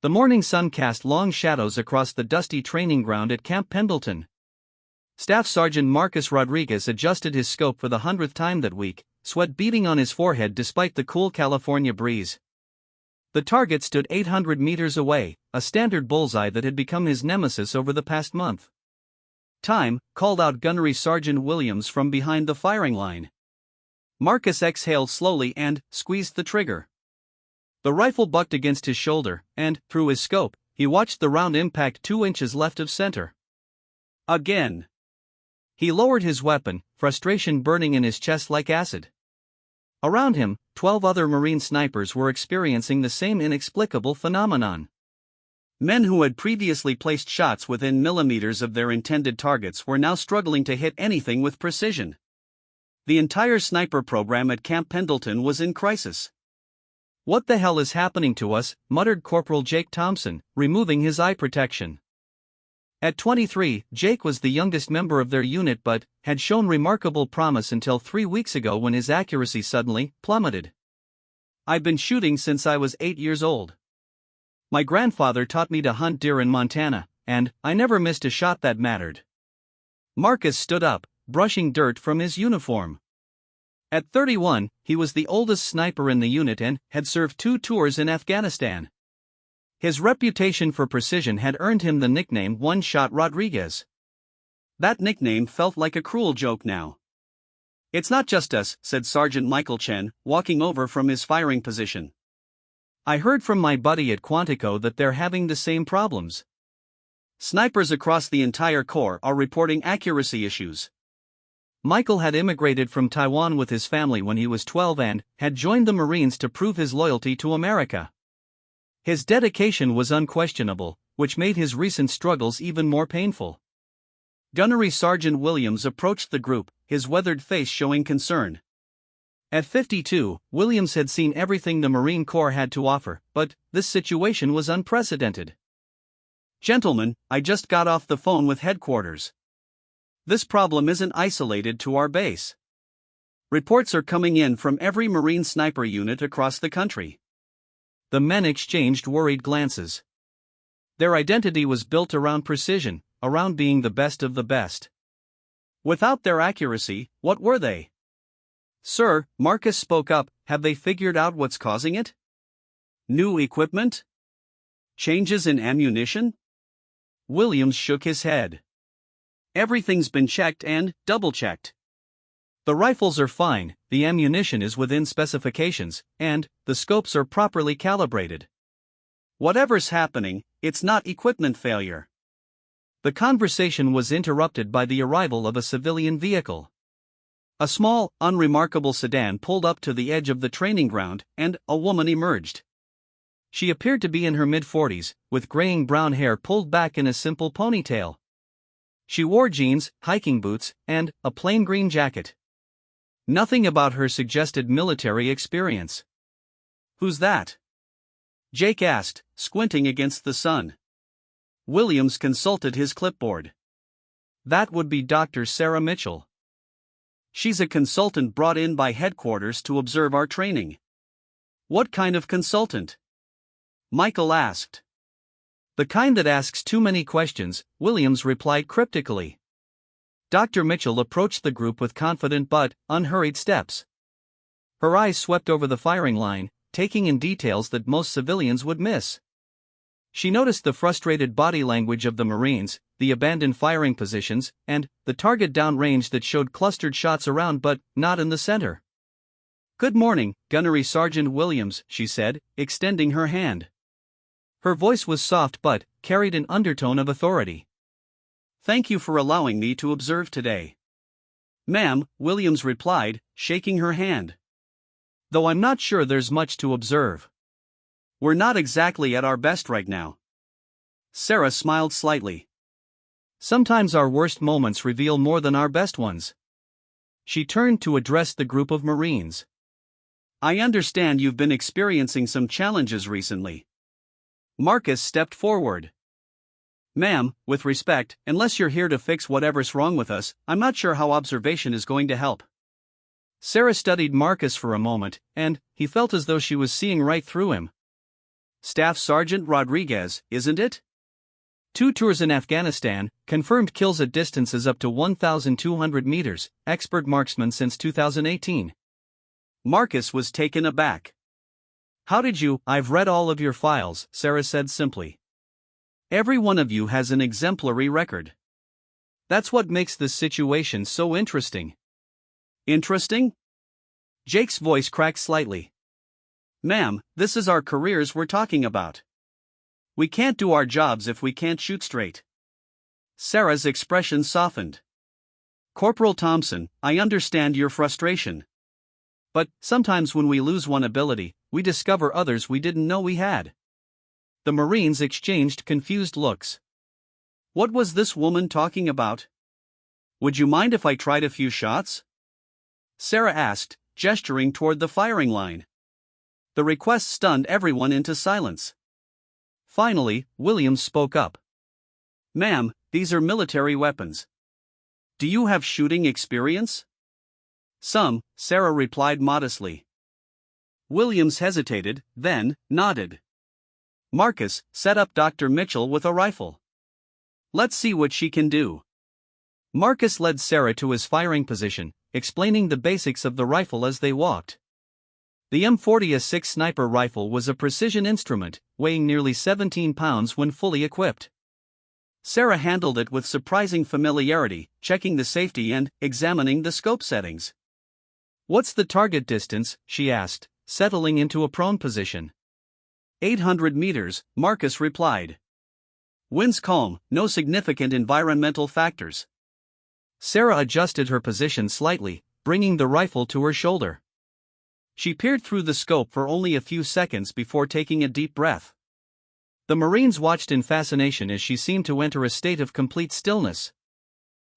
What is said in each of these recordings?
The morning sun cast long shadows across the dusty training ground at Camp Pendleton. Staff Sergeant Marcus Rodriguez adjusted his scope for the 100th time that week, sweat beading on his forehead despite the cool California breeze. The target stood 800 meters away, a standard bullseye that had become his nemesis over the past month. "Time," called out Gunnery Sergeant Williams from behind the firing line. Marcus exhaled slowly and squeezed the trigger. The rifle bucked against his shoulder, and, through his scope, he watched the round impact 2 inches left of center. Again. He lowered his weapon, frustration burning in his chest like acid. Around him, 12 other Marine snipers were experiencing the same inexplicable phenomenon. Men who had previously placed shots within millimeters of their intended targets were now struggling to hit anything with precision. The entire sniper program at Camp Pendleton was in crisis. "What the hell is happening to us?" muttered Corporal Jake Thompson, removing his eye protection. At 23, Jake was the youngest member of their unit but had shown remarkable promise until 3 weeks ago when his accuracy suddenly plummeted. "I've been shooting since I was 8 years old. My grandfather taught me to hunt deer in Montana, and I never missed a shot that mattered." Marcus stood up, brushing dirt from his uniform. At 31, he was the oldest sniper in the unit and had served 2 tours in Afghanistan. His reputation for precision had earned him the nickname One-Shot Rodriguez. That nickname felt like a cruel joke now. "It's not just us," said Sergeant Michael Chen, walking over from his firing position. "I heard from my buddy at Quantico that they're having the same problems. Snipers across the entire Corps are reporting accuracy issues." Michael had immigrated from Taiwan with his family when he was 12 and had joined the Marines to prove his loyalty to America. His dedication was unquestionable, which made his recent struggles even more painful. Gunnery Sergeant Williams approached the group, his weathered face showing concern. At 52, Williams had seen everything the Marine Corps had to offer, but this situation was unprecedented. "Gentlemen, I just got off the phone with headquarters. This problem isn't isolated to our base. Reports are coming in from every Marine sniper unit across the country." The men exchanged worried glances. Their identity was built around precision, around being the best of the best. Without their accuracy, what were they? "Sir," Marcus spoke up, "have they figured out what's causing it? New equipment? Changes in ammunition?" Williams shook his head. "Everything's been checked and double-checked. The rifles are fine, the ammunition is within specifications, and the scopes are properly calibrated. Whatever's happening, it's not equipment failure." The conversation was interrupted by the arrival of a civilian vehicle. A small, unremarkable sedan pulled up to the edge of the training ground, and a woman emerged. She appeared to be in her mid-40s, with graying brown hair pulled back in a simple ponytail. She wore jeans, hiking boots, and a plain green jacket. Nothing about her suggested military experience. "Who's that?" Jake asked, squinting against the sun. Williams consulted his clipboard. "That would be Dr. Sarah Mitchell. She's a consultant brought in by headquarters to observe our training." "What kind of consultant?" Michael asked. "The kind that asks too many questions," Williams replied cryptically. Dr. Mitchell approached the group with confident but unhurried steps. Her eyes swept over the firing line, taking in details that most civilians would miss. She noticed the frustrated body language of the Marines, the abandoned firing positions, and the target downrange that showed clustered shots around but not in the center. "Good morning, Gunnery Sergeant Williams," she said, extending her hand. Her voice was soft but carried an undertone of authority. "Thank you for allowing me to observe today." "Ma'am," Williams replied, shaking her hand. "Though I'm not sure there's much to observe. We're not exactly at our best right now." Sarah smiled slightly. "Sometimes our worst moments reveal more than our best ones." She turned to address the group of Marines. "I understand you've been experiencing some challenges recently." Marcus stepped forward. "Ma'am, with respect, unless you're here to fix whatever's wrong with us, I'm not sure how observation is going to help." Sarah studied Marcus for a moment, and he felt as though she was seeing right through him. Staff Sergeant Rodriguez, isn't it? 2 tours in Afghanistan, confirmed kills at distances up to 1,200 meters, expert marksman since 2018. Marcus was taken aback. How did you? I've read all of your files, Sarah said simply. Every one of you has an exemplary record. That's what makes this situation so interesting. Interesting? Jake's voice cracked slightly. Ma'am, this is our careers we're talking about. We can't do our jobs if we can't shoot straight. Sarah's expression softened. Corporal Thompson, I understand your frustration. But sometimes when we lose one ability, we discover others we didn't know we had. The Marines exchanged confused looks. What was this woman talking about? Would you mind if I tried a few shots? Sarah asked, gesturing toward the firing line. The request stunned everyone into silence. Finally, Williams spoke up. Ma'am, these are military weapons. Do you have shooting experience? Some, Sarah replied modestly. Williams hesitated, then nodded. Marcus, set up Dr. Mitchell with a rifle. Let's see what she can do. Marcus led Sarah to his firing position, explaining the basics of the rifle as they walked. The M40A6 sniper rifle was a precision instrument, weighing nearly 17 pounds when fully equipped. Sarah handled it with surprising familiarity, checking the safety and examining the scope settings. What's the target distance? She asked, settling into a prone position. 800 meters, Marcus replied. Winds calm, no significant environmental factors. Sarah adjusted her position slightly, bringing the rifle to her shoulder. She peered through the scope for only a few seconds before taking a deep breath. The Marines watched in fascination as she seemed to enter a state of complete stillness.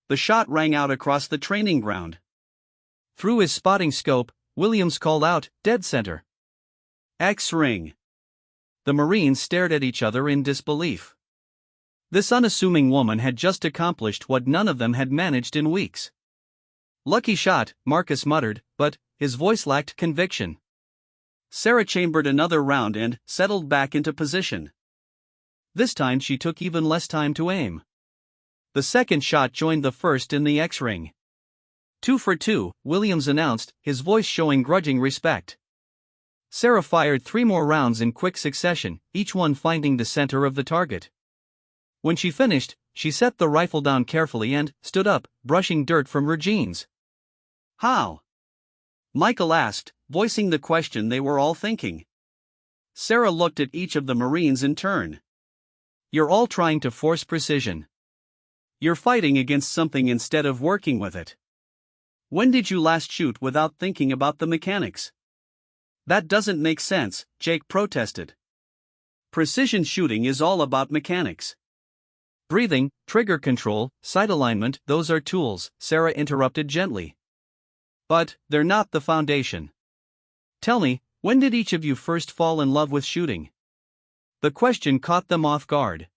The shot rang out across the training ground. Through his spotting scope, Williams called out, "Dead center." X-ring. The Marines stared at each other in disbelief. This unassuming woman had just accomplished what none of them had managed in weeks. Lucky shot, Marcus muttered, but his voice lacked conviction. Sarah chambered another round and settled back into position. This time she took even less time to aim. The second shot joined the first in the X-ring. 2 for 2, Williams announced, his voice showing grudging respect. Sarah fired 3 more rounds in quick succession, each one finding the center of the target. When she finished, she set the rifle down carefully and stood up, brushing dirt from her jeans. How? Michael asked, voicing the question they were all thinking. Sarah looked at each of the Marines in turn. You're all trying to force precision. You're fighting against something instead of working with it. When did you last shoot without thinking about the mechanics? That doesn't make sense, Jake protested. Precision shooting is all about mechanics. Breathing, trigger control, sight alignment, those are tools, Sarah interrupted gently. But they're not the foundation. Tell me, when did each of you first fall in love with shooting? The question caught them off guard.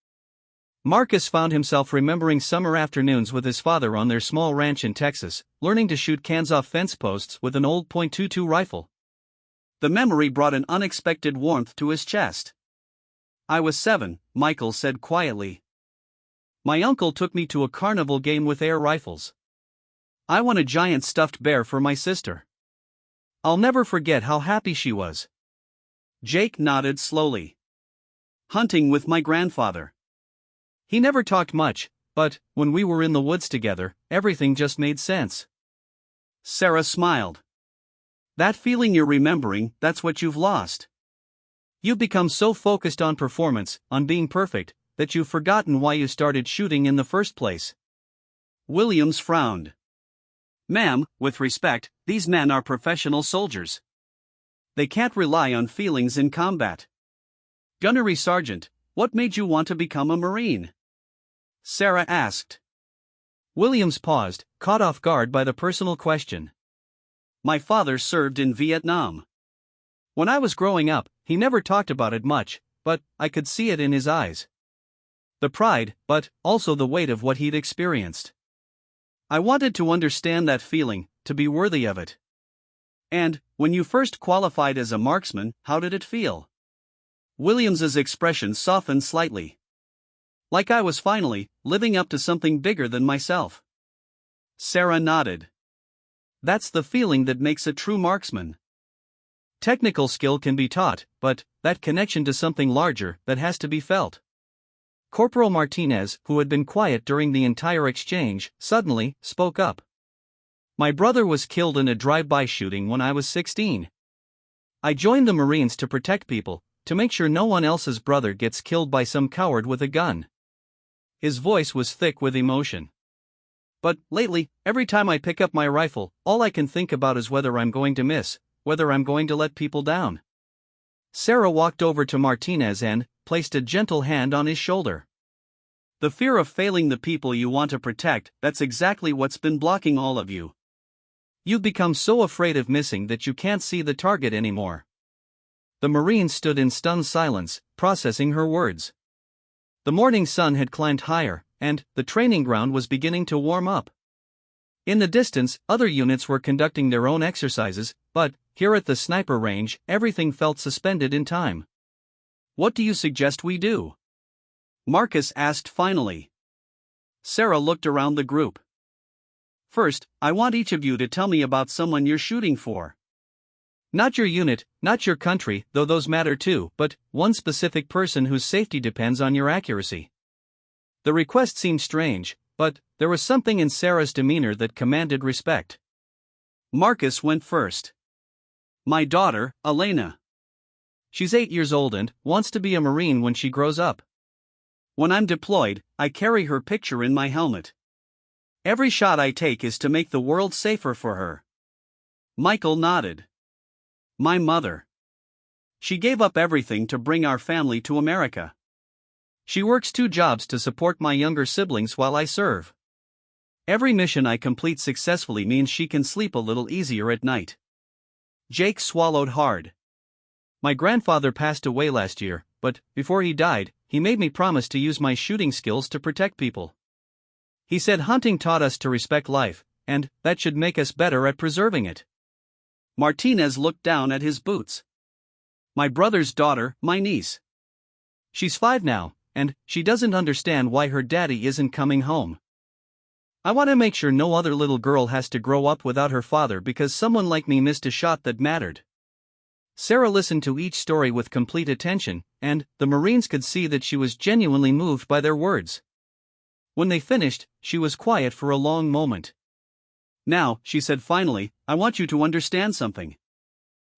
Marcus found himself remembering summer afternoons with his father on their small ranch in Texas, learning to shoot cans off fence posts with an old .22 rifle. The memory brought an unexpected warmth to his chest. I was 7, Michael said quietly. My uncle took me to a carnival game with air rifles. I won a giant stuffed bear for my sister. I'll never forget how happy she was. Jake nodded slowly. Hunting with my grandfather. He never talked much, but when we were in the woods together, everything just made sense. Sarah smiled. That feeling you're remembering, that's what you've lost. You've become so focused on performance, on being perfect, that you've forgotten why you started shooting in the first place. Williams frowned. Ma'am, with respect, these men are professional soldiers. They can't rely on feelings in combat. Gunnery Sergeant, what made you want to become a Marine? Sarah asked. Williams paused, caught off guard by the personal question. My father served in Vietnam. When I was growing up, he never talked about it much, but I could see it in his eyes. The pride, but also the weight of what he'd experienced. I wanted to understand that feeling, to be worthy of it. And, when you first qualified as a marksman, how did it feel? Williams's expression softened slightly. Like I was finally living up to something bigger than myself. Sarah nodded. That's the feeling that makes a true marksman. Technical skill can be taught, but that connection to something larger that has to be felt. Corporal Martinez, who had been quiet during the entire exchange, suddenly spoke up. My brother was killed in a drive-by shooting when I was 16. I joined the Marines to protect people, to make sure no one else's brother gets killed by some coward with a gun. His voice was thick with emotion. But lately, every time I pick up my rifle, all I can think about is whether I'm going to miss, whether I'm going to let people down. Sarah walked over to Martinez and placed a gentle hand on his shoulder. The fear of failing the people you want to protect, that's exactly what's been blocking all of you. You've become so afraid of missing that you can't see the target anymore. The Marine stood in stunned silence, processing her words. The morning sun had climbed higher, and the training ground was beginning to warm up. In the distance, other units were conducting their own exercises, but here at the sniper range, everything felt suspended in time. What do you suggest we do? Marcus asked finally. Sarah looked around the group. First, I want each of you to tell me about someone you're shooting for. Not your unit, not your country, though those matter too, but one specific person whose safety depends on your accuracy. The request seemed strange, but there was something in Sarah's demeanor that commanded respect. Marcus went first. My daughter, Elena. She's 8 years old and wants to be a Marine when she grows up. When I'm deployed, I carry her picture in my helmet. Every shot I take is to make the world safer for her. Michael nodded. My mother. She gave up everything to bring our family to America. She works 2 jobs to support my younger siblings while I serve. Every mission I complete successfully means she can sleep a little easier at night. Jake swallowed hard. My grandfather passed away last year, but before he died, he made me promise to use my shooting skills to protect people. He said hunting taught us to respect life, and that should make us better at preserving it. Martinez looked down at his boots. My brother's daughter, my niece. She's 5 now, and she doesn't understand why her daddy isn't coming home. I want to make sure no other little girl has to grow up without her father because someone like me missed a shot that mattered. Sarah listened to each story with complete attention, and the Marines could see that she was genuinely moved by their words. When they finished, she was quiet for a long moment. Now, she said finally, I want you to understand something.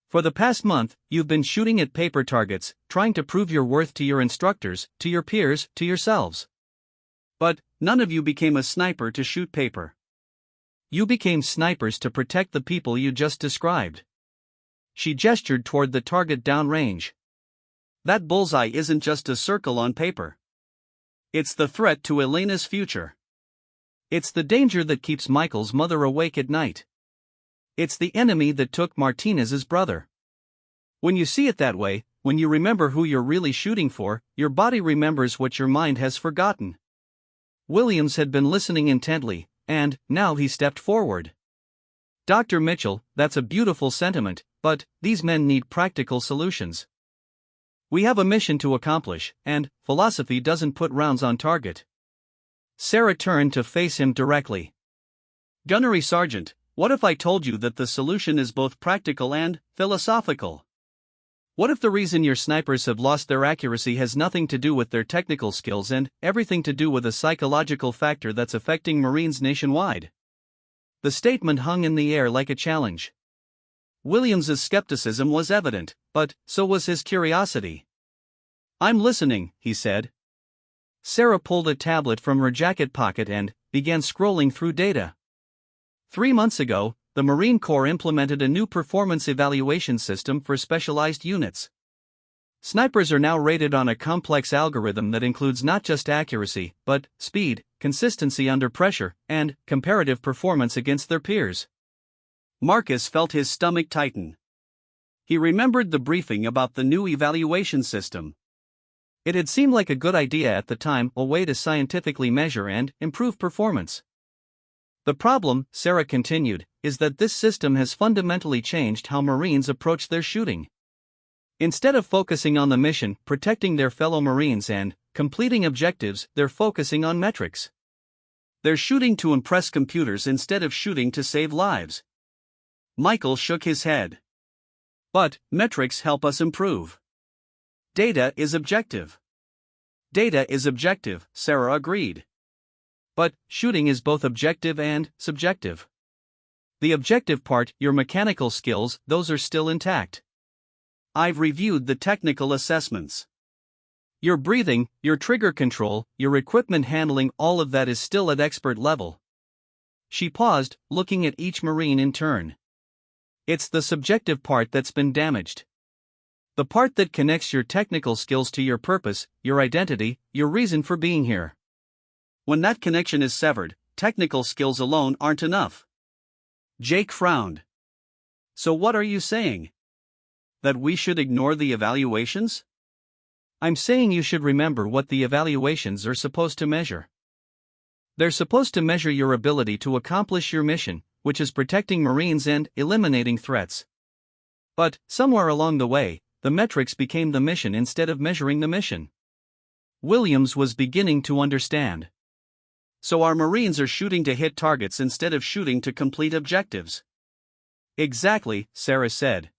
For the past month, you've been shooting at paper targets, trying to prove your worth to your instructors, to your peers, to yourselves. But none of you became a sniper to shoot paper. You became snipers to protect the people you just described. She gestured toward the target downrange. That bullseye isn't just a circle on paper. It's the threat to Elena's future. It's the danger that keeps Michael's mother awake at night. It's the enemy that took Martinez's brother. When you see it that way, when you remember who you're really shooting for, your body remembers what your mind has forgotten. Williams had been listening intently, and now he stepped forward. Dr. Mitchell, that's a beautiful sentiment, but these men need practical solutions. We have a mission to accomplish, and philosophy doesn't put rounds on target. Sarah turned to face him directly. Gunnery Sergeant, what if I told you that the solution is both practical and philosophical? What if the reason your snipers have lost their accuracy has nothing to do with their technical skills and everything to do with a psychological factor that's affecting Marines nationwide? The statement hung in the air like a challenge. Williams's skepticism was evident, but so was his curiosity. I'm listening, he said. Sarah pulled a tablet from her jacket pocket and began scrolling through data. 3 months ago, the Marine Corps implemented a new performance evaluation system for specialized units. Snipers are now rated on a complex algorithm that includes not just accuracy, but speed, consistency under pressure, and comparative performance against their peers. Marcus felt his stomach tighten. He remembered the briefing about the new evaluation system. It had seemed like a good idea at the time, a way to scientifically measure and improve performance. The problem, Sarah continued, is that this system has fundamentally changed how Marines approach their shooting. Instead of focusing on the mission, protecting their fellow Marines and completing objectives, they're focusing on metrics. They're shooting to impress computers instead of shooting to save lives. Michael shook his head. But metrics help us improve. Data is objective. Data is objective, Sarah agreed. But shooting is both objective and subjective. The objective part, your mechanical skills, those are still intact. I've reviewed the technical assessments. Your breathing, your trigger control, your equipment handling, all of that is still at expert level. She paused, looking at each Marine in turn. It's the subjective part that's been damaged. The part that connects your technical skills to your purpose, your identity, your reason for being here. When that connection is severed, technical skills alone aren't enough. Jake frowned. So what are you saying? That we should ignore the evaluations? I'm saying you should remember what the evaluations are supposed to measure. They're supposed to measure your ability to accomplish your mission, which is protecting Marines and eliminating threats. But, somewhere along the way, the metrics became the mission instead of measuring the mission. Williams was beginning to understand. So our Marines are shooting to hit targets instead of shooting to complete objectives. Exactly, Sarah said.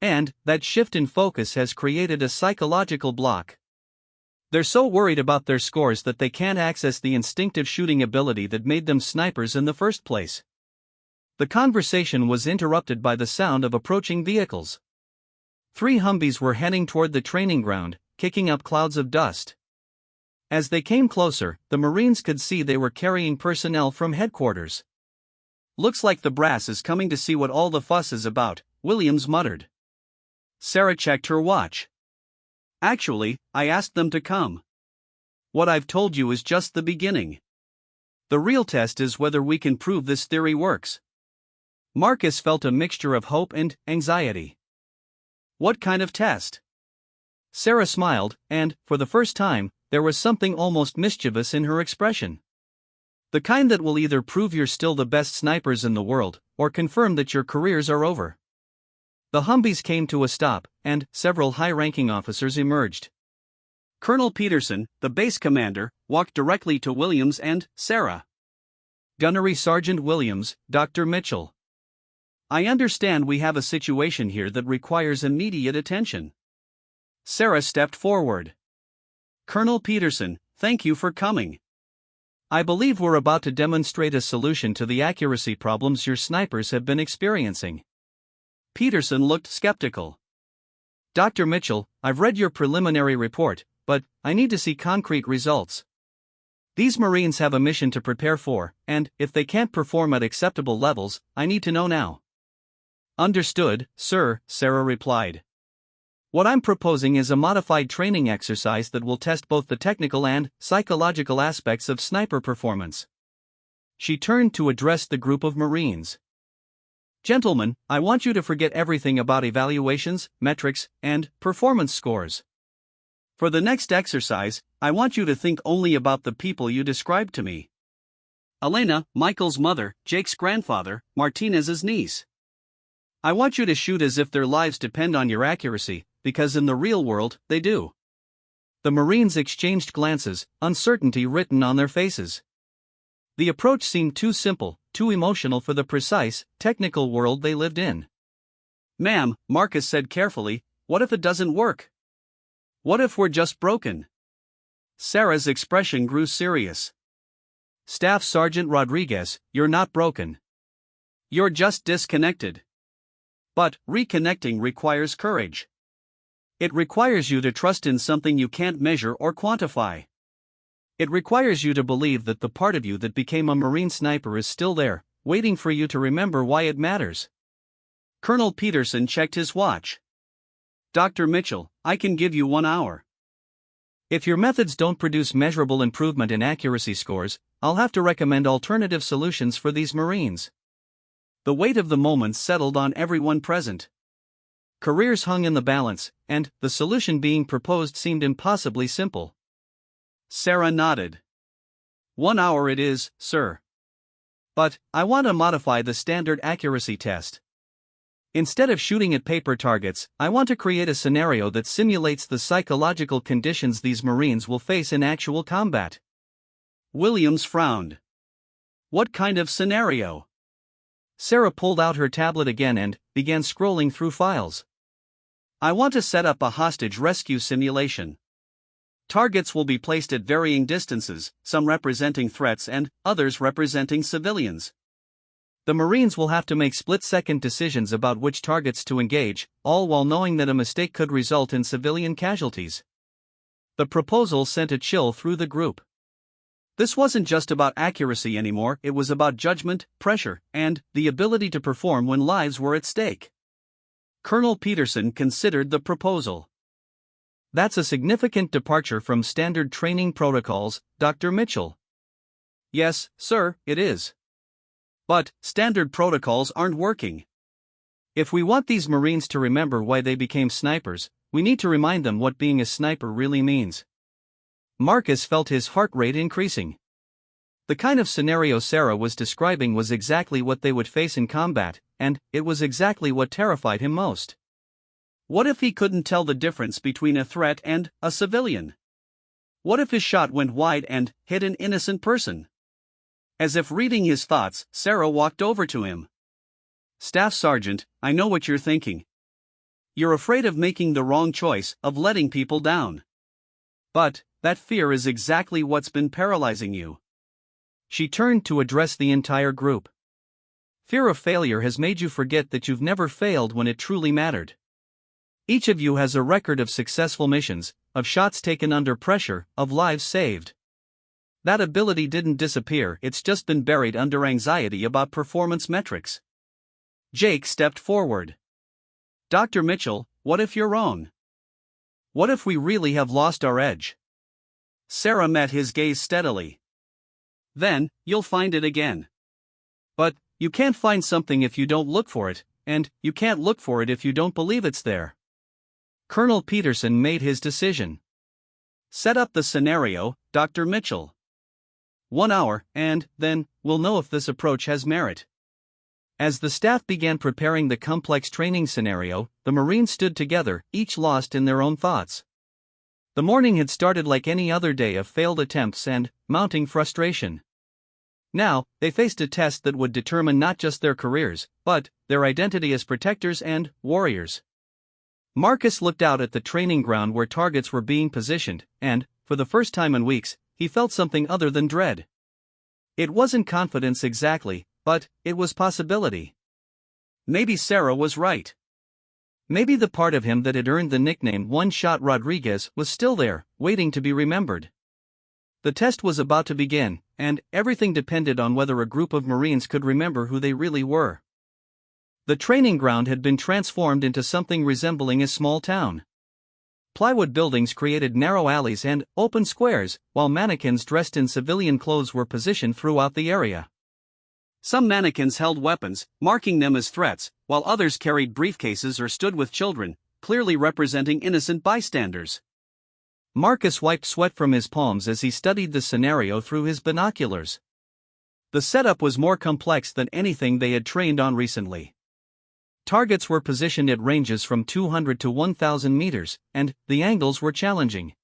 And that shift in focus has created a psychological block. They're so worried about their scores that they can't access the instinctive shooting ability that made them snipers in the first place. The conversation was interrupted by the sound of approaching vehicles. 3 Humvees were heading toward the training ground, kicking up clouds of dust. As they came closer, the Marines could see they were carrying personnel from headquarters. Looks like the brass is coming to see what all the fuss is about, Williams muttered. Sarah checked her watch. Actually, I asked them to come. What I've told you is just the beginning. The real test is whether we can prove this theory works. Marcus felt a mixture of hope and anxiety. What kind of test? Sarah smiled, and, for the first time, there was something almost mischievous in her expression. The kind that will either prove you're still the best snipers in the world, or confirm that your careers are over. The Humvees came to a stop, and several high-ranking officers emerged. Colonel Peterson, the base commander, walked directly to Williams and Sarah. Gunnery Sergeant Williams, Dr. Mitchell. I understand we have a situation here that requires immediate attention. Sarah stepped forward. Colonel Peterson, thank you for coming. I believe we're about to demonstrate a solution to the accuracy problems your snipers have been experiencing. Peterson looked skeptical. Dr. Mitchell, I've read your preliminary report, but I need to see concrete results. These Marines have a mission to prepare for, and if they can't perform at acceptable levels, I need to know now. Understood, sir, Sarah replied. What I'm proposing is a modified training exercise that will test both the technical and psychological aspects of sniper performance. She turned to address the group of Marines. Gentlemen, I want you to forget everything about evaluations, metrics, and performance scores. For the next exercise, I want you to think only about the people you described to me. Elena, Michael's mother, Jake's grandfather, Martinez's niece. I want you to shoot as if their lives depend on your accuracy, because in the real world, they do. The Marines exchanged glances, uncertainty written on their faces. The approach seemed too simple, too emotional for the precise, technical world they lived in. Ma'am, Marcus said carefully, what if it doesn't work? What if we're just broken? Sarah's expression grew serious. Staff Sergeant Rodriguez, you're not broken. You're just disconnected. But reconnecting requires courage. It requires you to trust in something you can't measure or quantify. It requires you to believe that the part of you that became a Marine sniper is still there, waiting for you to remember why it matters. Colonel Peterson checked his watch. Dr. Mitchell, I can give you 1 hour. If your methods don't produce measurable improvement in accuracy scores, I'll have to recommend alternative solutions for these Marines. The weight of the moment settled on everyone present. Careers hung in the balance, and the solution being proposed seemed impossibly simple. Sarah nodded. 1 hour it is, sir. But I want to modify the standard accuracy test. Instead of shooting at paper targets, I want to create a scenario that simulates the psychological conditions these Marines will face in actual combat. Williams frowned. What kind of scenario? Sarah pulled out her tablet again and began scrolling through files. I want to set up a hostage rescue simulation. Targets will be placed at varying distances, some representing threats and others representing civilians. The Marines will have to make split-second decisions about which targets to engage, all while knowing that a mistake could result in civilian casualties. The proposal sent a chill through the group. This wasn't just about accuracy anymore, it was about judgment, pressure, and the ability to perform when lives were at stake. Colonel Peterson considered the proposal. That's a significant departure from standard training protocols, Dr. Mitchell. Yes, sir, it is. But standard protocols aren't working. If we want these Marines to remember why they became snipers, we need to remind them what being a sniper really means. Marcus felt his heart rate increasing. The kind of scenario Sarah was describing was exactly what they would face in combat, and it was exactly what terrified him most. What if he couldn't tell the difference between a threat and a civilian? What if his shot went wide and hit an innocent person? As if reading his thoughts, Sarah walked over to him. Staff Sergeant, I know what you're thinking. You're afraid of making the wrong choice, of letting people down. But that fear is exactly what's been paralyzing you. She turned to address the entire group. Fear of failure has made you forget that you've never failed when it truly mattered. Each of you has a record of successful missions, of shots taken under pressure, of lives saved. That ability didn't disappear, it's just been buried under anxiety about performance metrics. Jake stepped forward. Dr. Mitchell, what if you're wrong? What if we really have lost our edge? Sarah met his gaze steadily. Then, you'll find it again. But, you can't find something if you don't look for it, and you can't look for it if you don't believe it's there. Colonel Peterson made his decision. Set up the scenario, Dr. Mitchell. 1 hour, and then we'll know if this approach has merit. As the staff began preparing the complex training scenario, the Marines stood together, each lost in their own thoughts. The morning had started like any other day of failed attempts and mounting frustration. Now, they faced a test that would determine not just their careers, but their identity as protectors and warriors. Marcus looked out at the training ground where targets were being positioned, and, for the first time in weeks, he felt something other than dread. It wasn't confidence exactly, but it was possibility. Maybe Sarah was right. Maybe the part of him that had earned the nickname One-Shot Rodriguez was still there, waiting to be remembered. The test was about to begin, and everything depended on whether a group of Marines could remember who they really were. The training ground had been transformed into something resembling a small town. Plywood buildings created narrow alleys and open squares, while mannequins dressed in civilian clothes were positioned throughout the area. Some mannequins held weapons, marking them as threats, while others carried briefcases or stood with children, clearly representing innocent bystanders. Marcus wiped sweat from his palms as he studied the scenario through his binoculars. The setup was more complex than anything they had trained on recently. Targets were positioned at ranges from 200 to 1,000 meters, and the angles were challenging.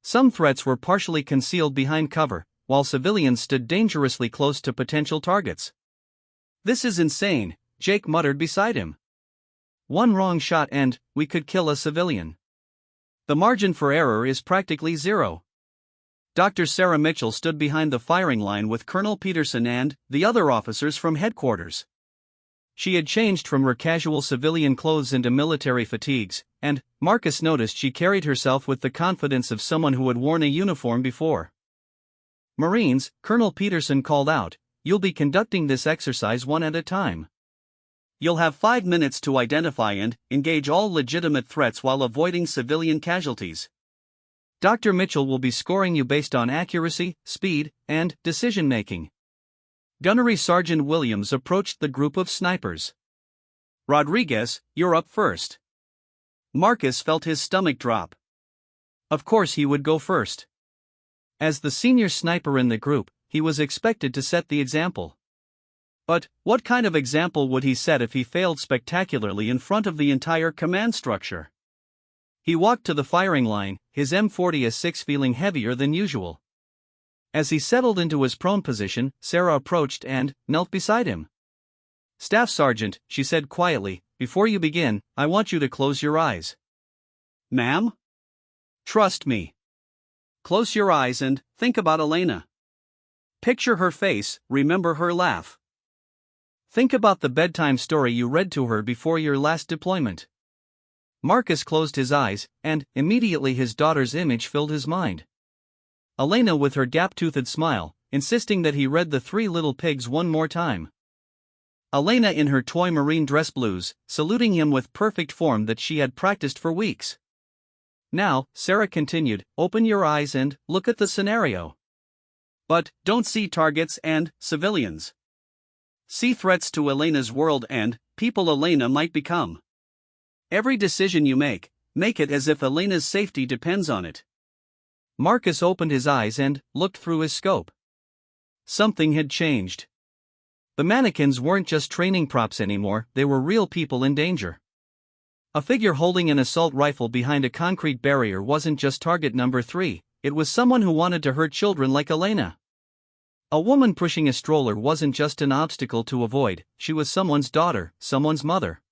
Some threats were partially concealed behind cover, while civilians stood dangerously close to potential targets. This is insane, Jake muttered beside him. One wrong shot and we could kill a civilian. The margin for error is practically zero. Dr. Sarah Mitchell stood behind the firing line with Colonel Peterson and the other officers from headquarters. She had changed from her casual civilian clothes into military fatigues, and Marcus noticed she carried herself with the confidence of someone who had worn a uniform before. "Marines," Colonel Peterson called out, "you'll be conducting this exercise one at a time. You'll have 5 minutes to identify and engage all legitimate threats while avoiding civilian casualties. Dr. Mitchell will be scoring you based on accuracy, speed, and decision-making." Gunnery Sergeant Williams approached the group of snipers. "Rodriguez, you're up first." Marcus felt his stomach drop. Of course he would go first. As the senior sniper in the group, he was expected to set the example. But what kind of example would he set if he failed spectacularly in front of the entire command structure? He walked to the firing line, his M40A6 feeling heavier than usual. As he settled into his prone position, Sarah approached and knelt beside him. "Staff Sergeant," she said quietly, "before you begin, I want you to close your eyes." "Ma'am?" "Trust me. Close your eyes and think about Elena. Picture her face, remember her laugh. Think about the bedtime story you read to her before your last deployment." Marcus closed his eyes, and immediately his daughter's image filled his mind. Elena with her gap-toothed smile, insisting that he read The Three Little Pigs one more time. Elena in her toy marine dress blues, saluting him with perfect form that she had practiced for weeks. "Now," Sarah continued, "open your eyes and look at the scenario. But don't see targets and civilians. See threats to Elena's world and people Elena might become. Every decision you make it as if Elena's safety depends on it." Marcus opened his eyes and looked through his scope. Something had changed. The mannequins weren't just training props anymore, they were real people in danger. A figure holding an assault rifle behind a concrete barrier wasn't just target number 3, it was someone who wanted to hurt children like Elena. A woman pushing a stroller wasn't just an obstacle to avoid, she was someone's daughter, someone's mother.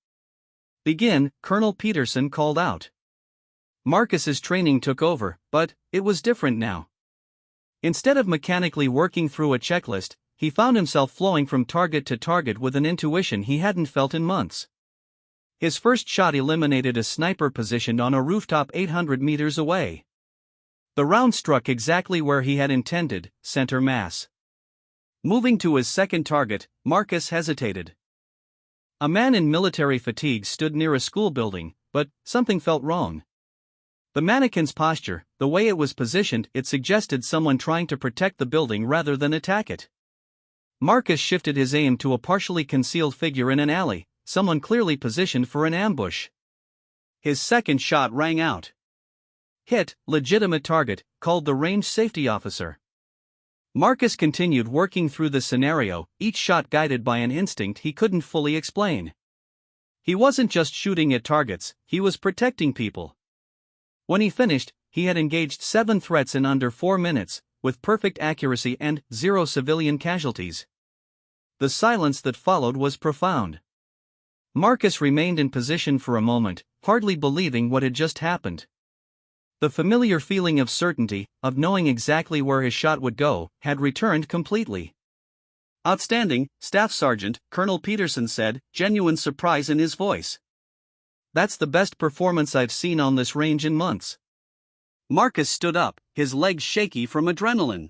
"Begin," Colonel Peterson called out. Marcus's training took over, but it was different now. Instead of mechanically working through a checklist, he found himself flowing from target to target with an intuition he hadn't felt in months. His first shot eliminated a sniper positioned on a rooftop 800 meters away. The round struck exactly where he had intended, center mass. Moving to his second target, Marcus hesitated. A man in military fatigue stood near a school building, but something felt wrong. The mannequin's posture, the way it was positioned, it suggested someone trying to protect the building rather than attack it. Marcus shifted his aim to a partially concealed figure in an alley, someone clearly positioned for an ambush. His second shot rang out. "Hit, legitimate target," called the range safety officer. Marcus continued working through the scenario, each shot guided by an instinct he couldn't fully explain. He wasn't just shooting at targets, he was protecting people. When he finished, he had engaged 7 threats in under 4 minutes, with perfect accuracy and 0 civilian casualties. The silence that followed was profound. Marcus remained in position for a moment, hardly believing what had just happened. The familiar feeling of certainty, of knowing exactly where his shot would go, had returned completely. "Outstanding, Staff Sergeant," Colonel Peterson said, genuine surprise in his voice. "That's the best performance I've seen on this range in months." Marcus stood up, his legs shaky from adrenaline.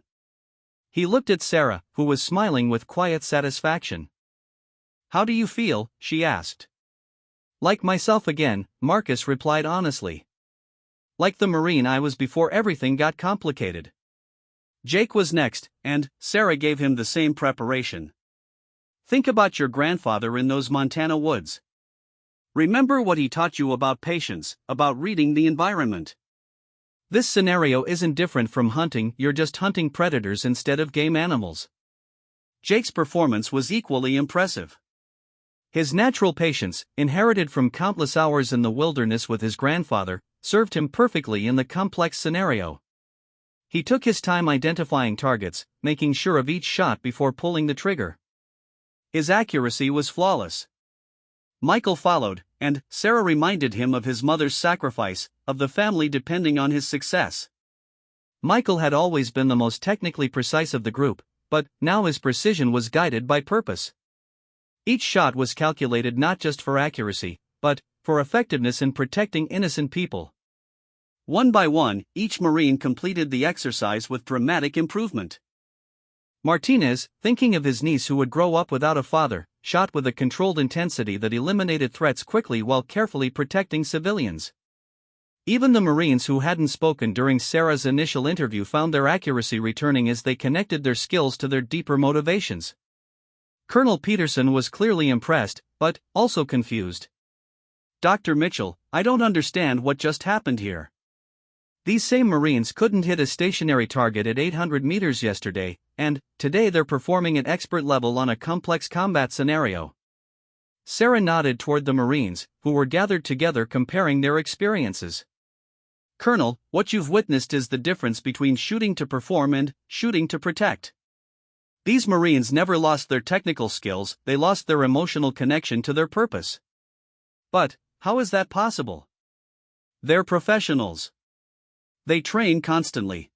He looked at Sarah, who was smiling with quiet satisfaction. "How do you feel?" she asked. "Like myself again," Marcus replied honestly. "Like the Marine I was before everything got complicated." Jake was next, and Sarah gave him the same preparation. "Think about your grandfather in those Montana woods. Remember what he taught you about patience, about reading the environment. This scenario isn't different from hunting, you're just hunting predators instead of game animals." Jake's performance was equally impressive. His natural patience, inherited from countless hours in the wilderness with his grandfather, served him perfectly in the complex scenario. He took his time identifying targets, making sure of each shot before pulling the trigger. His accuracy was flawless. Michael followed, and Sarah reminded him of his mother's sacrifice, of the family depending on his success. Michael had always been the most technically precise of the group, but now his precision was guided by purpose. Each shot was calculated not just for accuracy, but for effectiveness in protecting innocent people. One by one, each Marine completed the exercise with dramatic improvement. Martinez, thinking of his niece who would grow up without a father, shot with a controlled intensity that eliminated threats quickly while carefully protecting civilians. Even the Marines who hadn't spoken during Sarah's initial interview found their accuracy returning as they connected their skills to their deeper motivations. Colonel Peterson was clearly impressed, but also confused. "Dr. Mitchell, I don't understand what just happened here. These same Marines couldn't hit a stationary target at 800 meters yesterday, and today they're performing at expert level on a complex combat scenario. Sarah nodded toward the Marines, who were gathered together comparing their experiences. Colonel, what you've witnessed is the difference between shooting to perform and shooting to protect. These Marines never lost their technical skills, they lost their emotional connection to their purpose. But, how is that possible? They're professionals. They train constantly.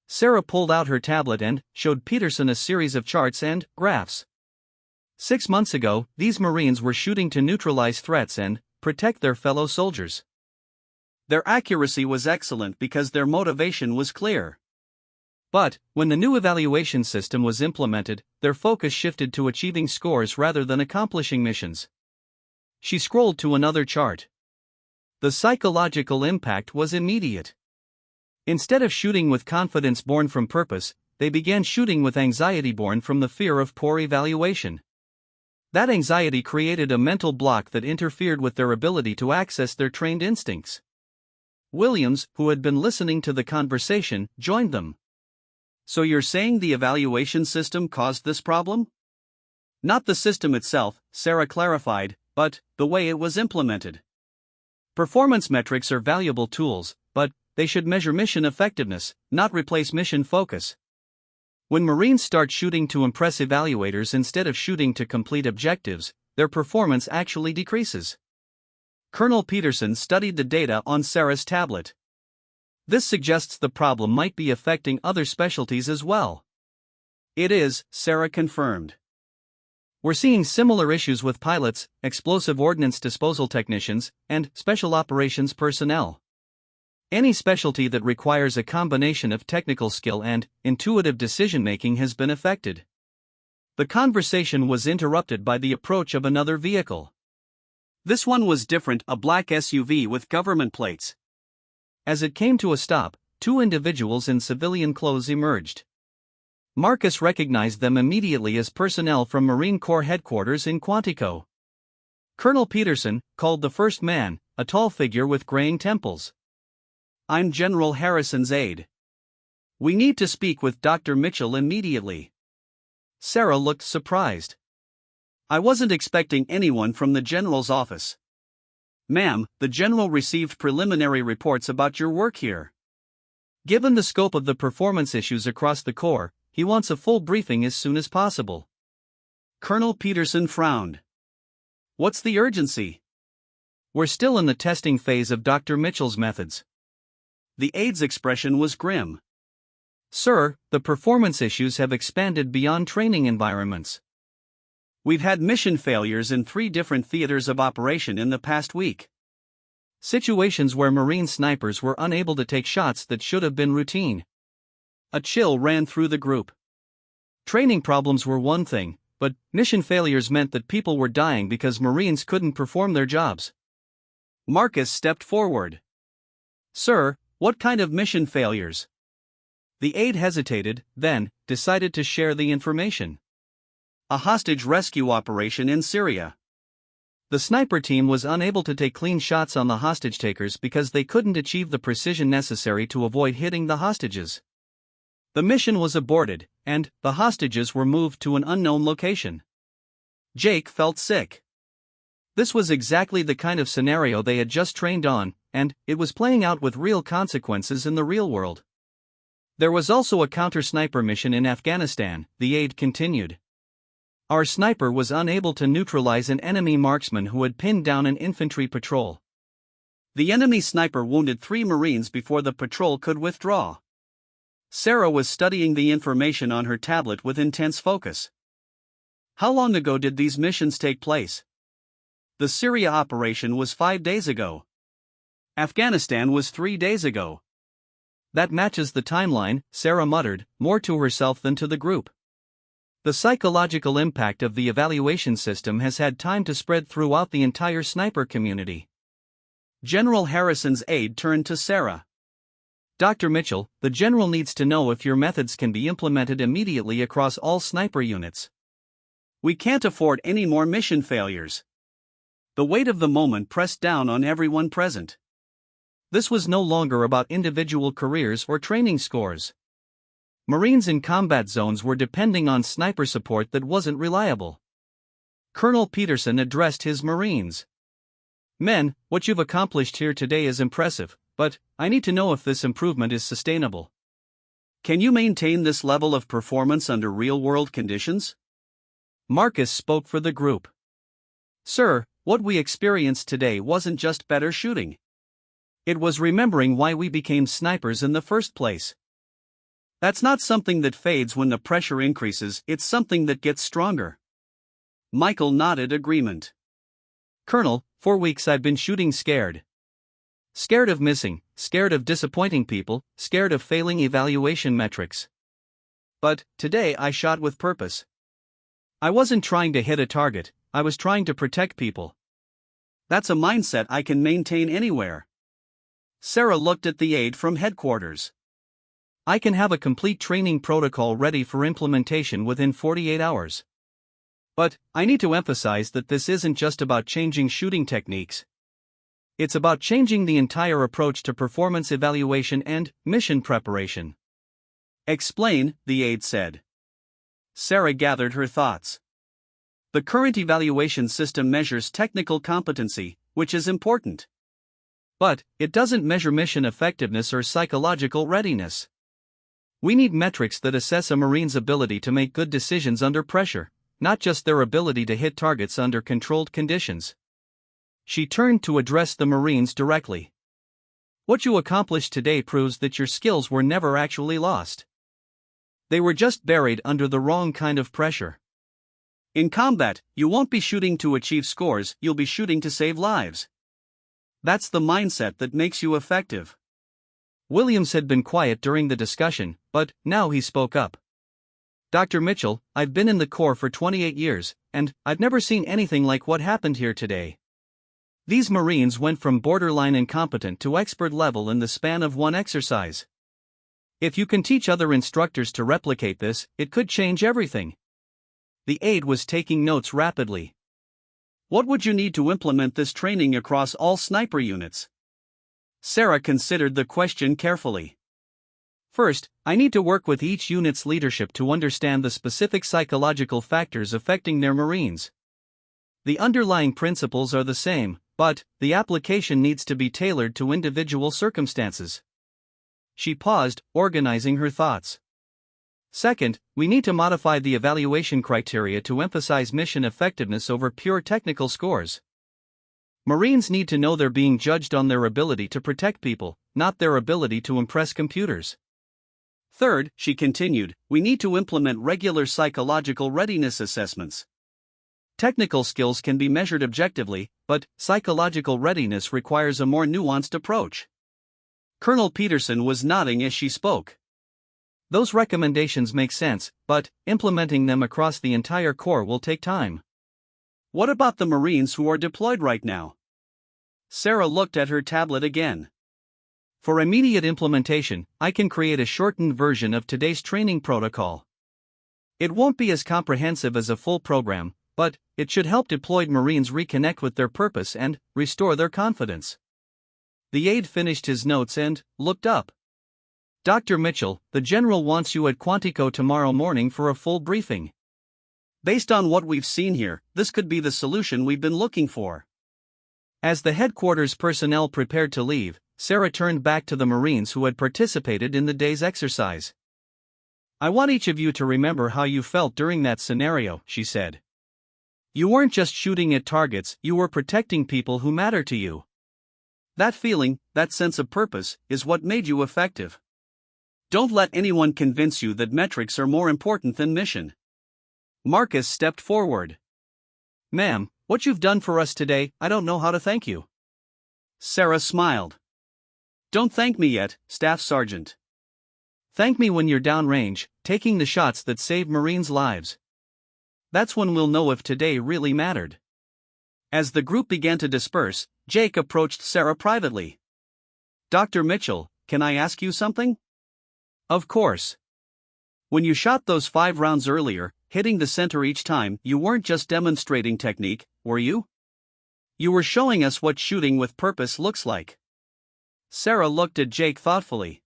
Sarah pulled out her tablet and showed Peterson a series of charts and graphs. 6 months ago, these Marines were shooting to neutralize threats and protect their fellow soldiers. Their accuracy was excellent because their motivation was clear. But, when the new evaluation system was implemented, their focus shifted to achieving scores rather than accomplishing missions. She scrolled to another chart. The psychological impact was immediate. Instead of shooting with confidence born from purpose, they began shooting with anxiety born from the fear of poor evaluation. That anxiety created a mental block that interfered with their ability to access their trained instincts. Williams, who had been listening to the conversation, joined them. So you're saying the evaluation system caused this problem? Not the system itself, Sarah clarified, but the way it was implemented. Performance metrics are valuable tools, but they should measure mission effectiveness, not replace mission focus. When Marines start shooting to impress evaluators instead of shooting to complete objectives, their performance actually decreases. Colonel Peterson studied the data on Sarah's tablet. This suggests the problem might be affecting other specialties as well. It is, Sarah confirmed. We're seeing similar issues with pilots, explosive ordnance disposal technicians, and special operations personnel. Any specialty that requires a combination of technical skill and intuitive decision-making has been affected. The conversation was interrupted by the approach of another vehicle. This one was different, a black SUV with government plates. As it came to a stop, 2 individuals in civilian clothes emerged. Marcus recognized them immediately as personnel from Marine Corps headquarters in Quantico. Colonel Peterson called the first man, a tall figure with graying temples. I'm General Harrison's aide. We need to speak with Dr. Mitchell immediately. Sarah looked surprised. I wasn't expecting anyone from the General's office. Ma'am, the General received preliminary reports about your work here. Given the scope of the performance issues across the Corps, he wants a full briefing as soon as possible. Colonel Peterson frowned. What's the urgency? We're still in the testing phase of Dr. Mitchell's methods. The aide's expression was grim. Sir, the performance issues have expanded beyond training environments. We've had mission failures in 3 different theaters of operation in the past week. Situations where Marine snipers were unable to take shots that should have been routine. A chill ran through the group. Training problems were one thing, but mission failures meant that people were dying because Marines couldn't perform their jobs. Marcus stepped forward. Sir, what kind of mission failures? The aide hesitated, then decided to share the information. A hostage rescue operation in Syria. The sniper team was unable to take clean shots on the hostage takers because they couldn't achieve the precision necessary to avoid hitting the hostages. The mission was aborted, and the hostages were moved to an unknown location. Jake felt sick. This was exactly the kind of scenario they had just trained on, and it was playing out with real consequences in the real world. There was also a counter-sniper mission in Afghanistan, the aide continued. Our sniper was unable to neutralize an enemy marksman who had pinned down an infantry patrol. The enemy sniper wounded 3 Marines before the patrol could withdraw. Sarah was studying the information on her tablet with intense focus. How long ago did these missions take place? The Syria operation was 5 days ago. Afghanistan was 3 days ago. That matches the timeline, Sarah muttered, more to herself than to the group. The psychological impact of the evaluation system has had time to spread throughout the entire sniper community. General Harrison's aide turned to Sarah. Dr. Mitchell, the General needs to know if your methods can be implemented immediately across all sniper units. We can't afford any more mission failures. The weight of the moment pressed down on everyone present. This was no longer about individual careers or training scores. Marines in combat zones were depending on sniper support that wasn't reliable. Colonel Peterson addressed his Marines. "Men, what you've accomplished here today is impressive, but I need to know if this improvement is sustainable. Can you maintain this level of performance under real-world conditions?" Marcus spoke for the group. "Sir, what we experienced today wasn't just better shooting. It was remembering why we became snipers in the first place. That's not something that fades when the pressure increases, it's something that gets stronger." Michael nodded agreement. "Colonel, for weeks I've been shooting scared. Scared of missing, scared of disappointing people, scared of failing evaluation metrics. But today I shot with purpose. I wasn't trying to hit a target, I was trying to protect people. That's a mindset I can maintain anywhere." Sarah looked at the aide from headquarters. "I can have a complete training protocol ready for implementation within 48 hours. But I need to emphasize that this isn't just about changing shooting techniques. It's about changing the entire approach to performance evaluation and mission preparation." "Explain," the aide said. Sarah gathered her thoughts. "The current evaluation system measures technical competency, which is important. But it doesn't measure mission effectiveness or psychological readiness. We need metrics that assess a Marine's ability to make good decisions under pressure, not just their ability to hit targets under controlled conditions." She turned to address the Marines directly. "What you accomplished today proves that your skills were never actually lost. They were just buried under the wrong kind of pressure. In combat, you won't be shooting to achieve scores, you'll be shooting to save lives. That's the mindset that makes you effective." Williams had been quiet during the discussion, but now he spoke up. "Dr. Mitchell, I've been in the Corps for 28 years, and I've never seen anything like what happened here today. These Marines went from borderline incompetent to expert level in the span of one exercise. If you can teach other instructors to replicate this, it could change everything." The aide was taking notes rapidly. "What would you need to implement this training across all sniper units?" Sarah considered the question carefully. "First, I need to work with each unit's leadership to understand the specific psychological factors affecting their Marines. The underlying principles are the same, but the application needs to be tailored to individual circumstances." She paused, organizing her thoughts. "Second, we need to modify the evaluation criteria to emphasize mission effectiveness over pure technical scores. Marines need to know they're being judged on their ability to protect people, not their ability to impress computers. Third," she continued, "we need to implement regular psychological readiness assessments. Technical skills can be measured objectively, but psychological readiness requires a more nuanced approach." Colonel Peterson was nodding as she spoke. "Those recommendations make sense, but implementing them across the entire Corps will take time." "What about the Marines who are deployed right now?" Sarah looked at her tablet again. "For immediate implementation, I can create a shortened version of today's training protocol. It won't be as comprehensive as a full program, but it should help deployed Marines reconnect with their purpose and restore their confidence." The aide finished his notes and looked up. "Dr. Mitchell, the General wants you at Quantico tomorrow morning for a full briefing. Based on what we've seen here, this could be the solution we've been looking for." As the headquarters personnel prepared to leave, Sarah turned back to the Marines who had participated in the day's exercise. "I want each of you to remember how you felt during that scenario," she said. "You weren't just shooting at targets, you were protecting people who matter to you. That feeling, that sense of purpose, is what made you effective. Don't let anyone convince you that metrics are more important than mission." Marcus stepped forward. "Ma'am, what you've done for us today, I don't know how to thank you." Sarah smiled. "Don't thank me yet, Staff Sergeant. Thank me when you're downrange, taking the shots that save Marines' lives. That's when we'll know if today really mattered." As the group began to disperse, Jake approached Sarah privately. "Dr. Mitchell, can I ask you something?" "Of course. When you shot those 5 rounds earlier, hitting the center each time, you weren't just demonstrating technique, were you? You were showing us what shooting with purpose looks like." Sarah looked at Jake thoughtfully.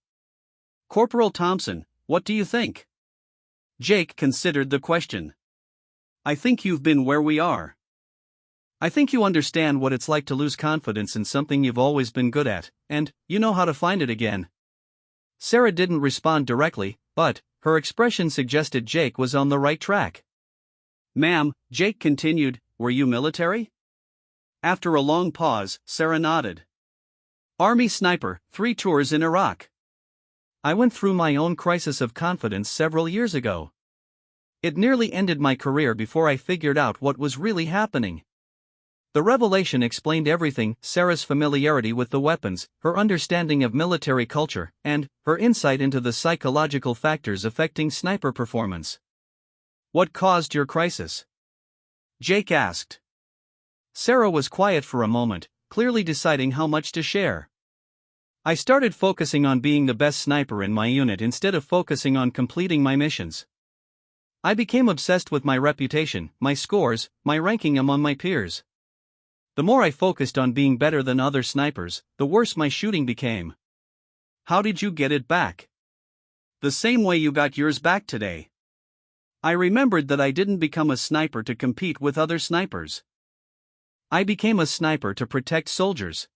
Corporal Thompson, what do you think? Jake considered the question. I think you've been where we are. I think you understand what it's like to lose confidence in something you've always been good at, and you know how to find it again. Sarah didn't respond directly, but her expression suggested Jake was on the right track. Ma'am, Jake continued, were you military? After a long pause, Sarah nodded. Army sniper, 3 tours in Iraq. I went through my own crisis of confidence several years ago. It nearly ended my career before I figured out what was really happening. The revelation explained everything: Sarah's familiarity with the weapons, her understanding of military culture, and her insight into the psychological factors affecting sniper performance. What caused your crisis? Jake asked. Sarah was quiet for a moment, clearly deciding how much to share. I started focusing on being the best sniper in my unit instead of focusing on completing my missions. I became obsessed with my reputation, my scores, my ranking among my peers. The more I focused on being better than other snipers, the worse my shooting became. How did you get it back? The same way you got yours back today. I remembered that I didn't become a sniper to compete with other snipers. I became a sniper to protect soldiers.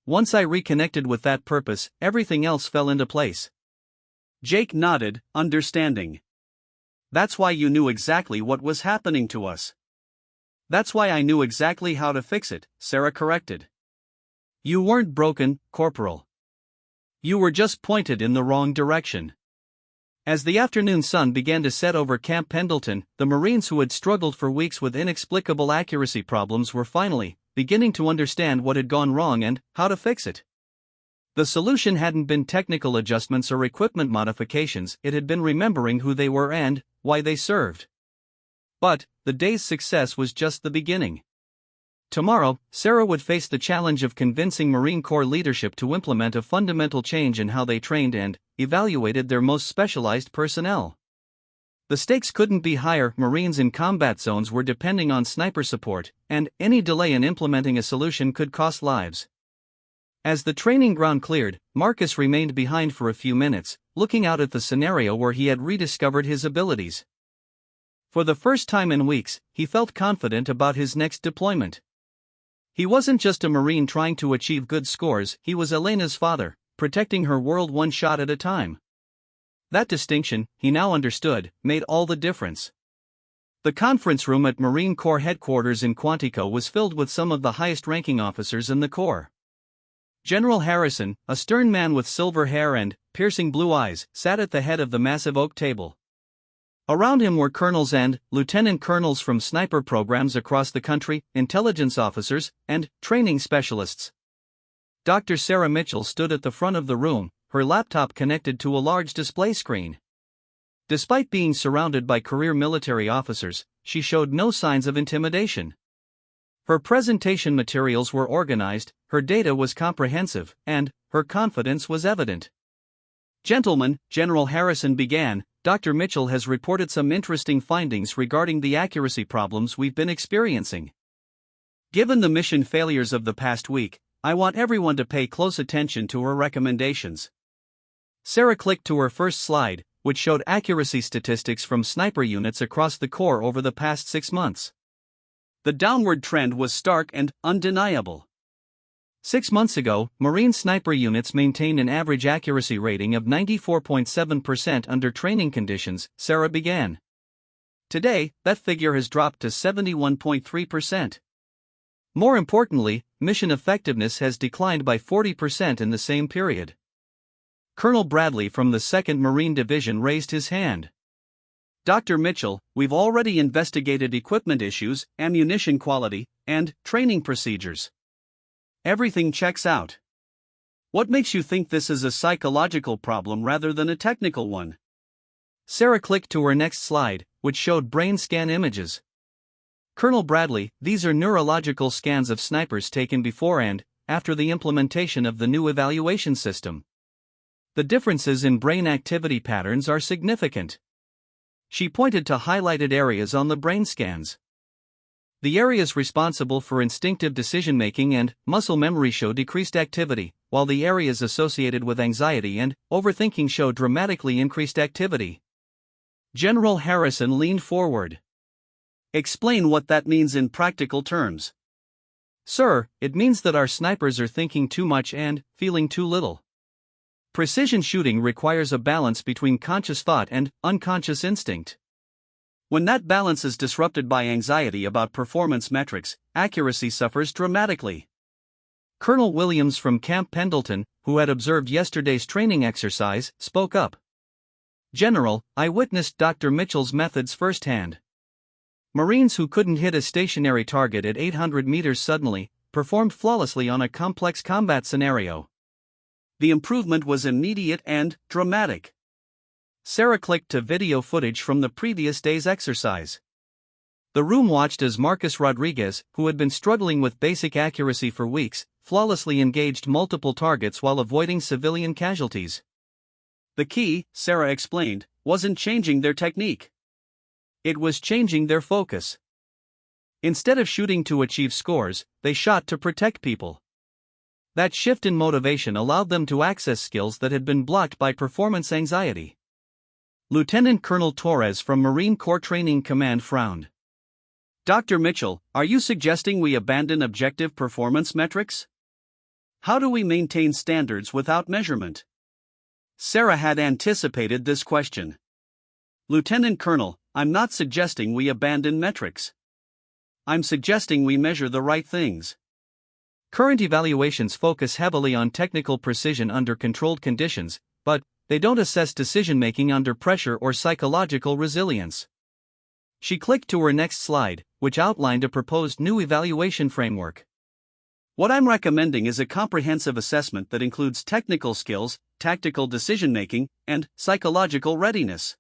Once I reconnected with that purpose, everything else fell into place. Jake nodded, understanding. That's why you knew exactly what was happening to us. That's why I knew exactly how to fix it, Sarah corrected. You weren't broken, Corporal. You were just pointed in the wrong direction. As the afternoon sun began to set over Camp Pendleton, the Marines who had struggled for weeks with inexplicable accuracy problems were finally beginning to understand what had gone wrong and how to fix it. The solution hadn't been technical adjustments or equipment modifications, it had been remembering who they were and why they served. But the day's success was just the beginning. Tomorrow, Sarah would face the challenge of convincing Marine Corps leadership to implement a fundamental change in how they trained and evaluated their most specialized personnel. The stakes couldn't be higher. Marines in combat zones were depending on sniper support, and any delay in implementing a solution could cost lives. As the training ground cleared, Marcus remained behind for a few minutes, looking out at the scenario where he had rediscovered his abilities. For the first time in weeks, he felt confident about his next deployment. He wasn't just a Marine trying to achieve good scores, he was Elena's father, protecting her world one shot at a time. That distinction, he now understood, made all the difference. The conference room at Marine Corps headquarters in Quantico was filled with some of the highest-ranking officers in the Corps. General Harrison, a stern man with silver hair and piercing blue eyes, sat at the head of the massive oak table. Around him were colonels and lieutenant colonels from sniper programs across the country, intelligence officers, and training specialists. Dr. Sarah Mitchell stood at the front of the room, her laptop connected to a large display screen. Despite being surrounded by career military officers, she showed no signs of intimidation. Her presentation materials were organized, her data was comprehensive, and her confidence was evident. Gentlemen, General Harrison began, Dr. Mitchell has reported some interesting findings regarding the accuracy problems we've been experiencing. Given the mission failures of the past week, I want everyone to pay close attention to her recommendations. Sarah clicked to her first slide, which showed accuracy statistics from sniper units across the Corps over the past 6 months. The downward trend was stark and undeniable. 6 months ago, Marine sniper units maintained an average accuracy rating of 94.7% under training conditions, Sarah began. Today, that figure has dropped to 71.3%. More importantly, mission effectiveness has declined by 40% in the same period. Colonel Bradley from the 2nd Marine Division raised his hand. Dr. Mitchell, we've already investigated equipment issues, ammunition quality, and training procedures. Everything checks out. What makes you think this is a psychological problem rather than a technical one? Sarah clicked to her next slide, which showed brain scan images. Colonel Bradley, these are neurological scans of snipers taken before and after the implementation of the new evaluation system. The differences in brain activity patterns are significant. She pointed to highlighted areas on the brain scans. The areas responsible for instinctive decision-making and muscle memory show decreased activity, while the areas associated with anxiety and overthinking showed dramatically increased activity. General Harrison leaned forward. Explain what that means in practical terms. Sir, it means that our snipers are thinking too much and feeling too little. Precision shooting requires a balance between conscious thought and unconscious instinct. When that balance is disrupted by anxiety about performance metrics, accuracy suffers dramatically. Colonel Williams from Camp Pendleton, who had observed yesterday's training exercise, spoke up. General, I witnessed Dr. Mitchell's methods firsthand. Marines who couldn't hit a stationary target at 800 meters suddenly performed flawlessly on a complex combat scenario. The improvement was immediate and dramatic. Sarah clicked to video footage from the previous day's exercise. The room watched as Marcus Rodriguez, who had been struggling with basic accuracy for weeks, flawlessly engaged multiple targets while avoiding civilian casualties. The key, Sarah explained, wasn't changing their technique. It was changing their focus. Instead of shooting to achieve scores, they shot to protect people. That shift in motivation allowed them to access skills that had been blocked by performance anxiety. Lieutenant Colonel Torres from Marine Corps Training Command frowned. Dr. Mitchell, are you suggesting we abandon objective performance metrics? How do we maintain standards without measurement? Sarah had anticipated this question. Lieutenant Colonel, I'm not suggesting we abandon metrics. I'm suggesting we measure the right things. Current evaluations focus heavily on technical precision under controlled conditions, but they don't assess decision-making under pressure or psychological resilience. She clicked to her next slide, which outlined a proposed new evaluation framework. What I'm recommending is a comprehensive assessment that includes technical skills, tactical decision-making, and psychological readiness.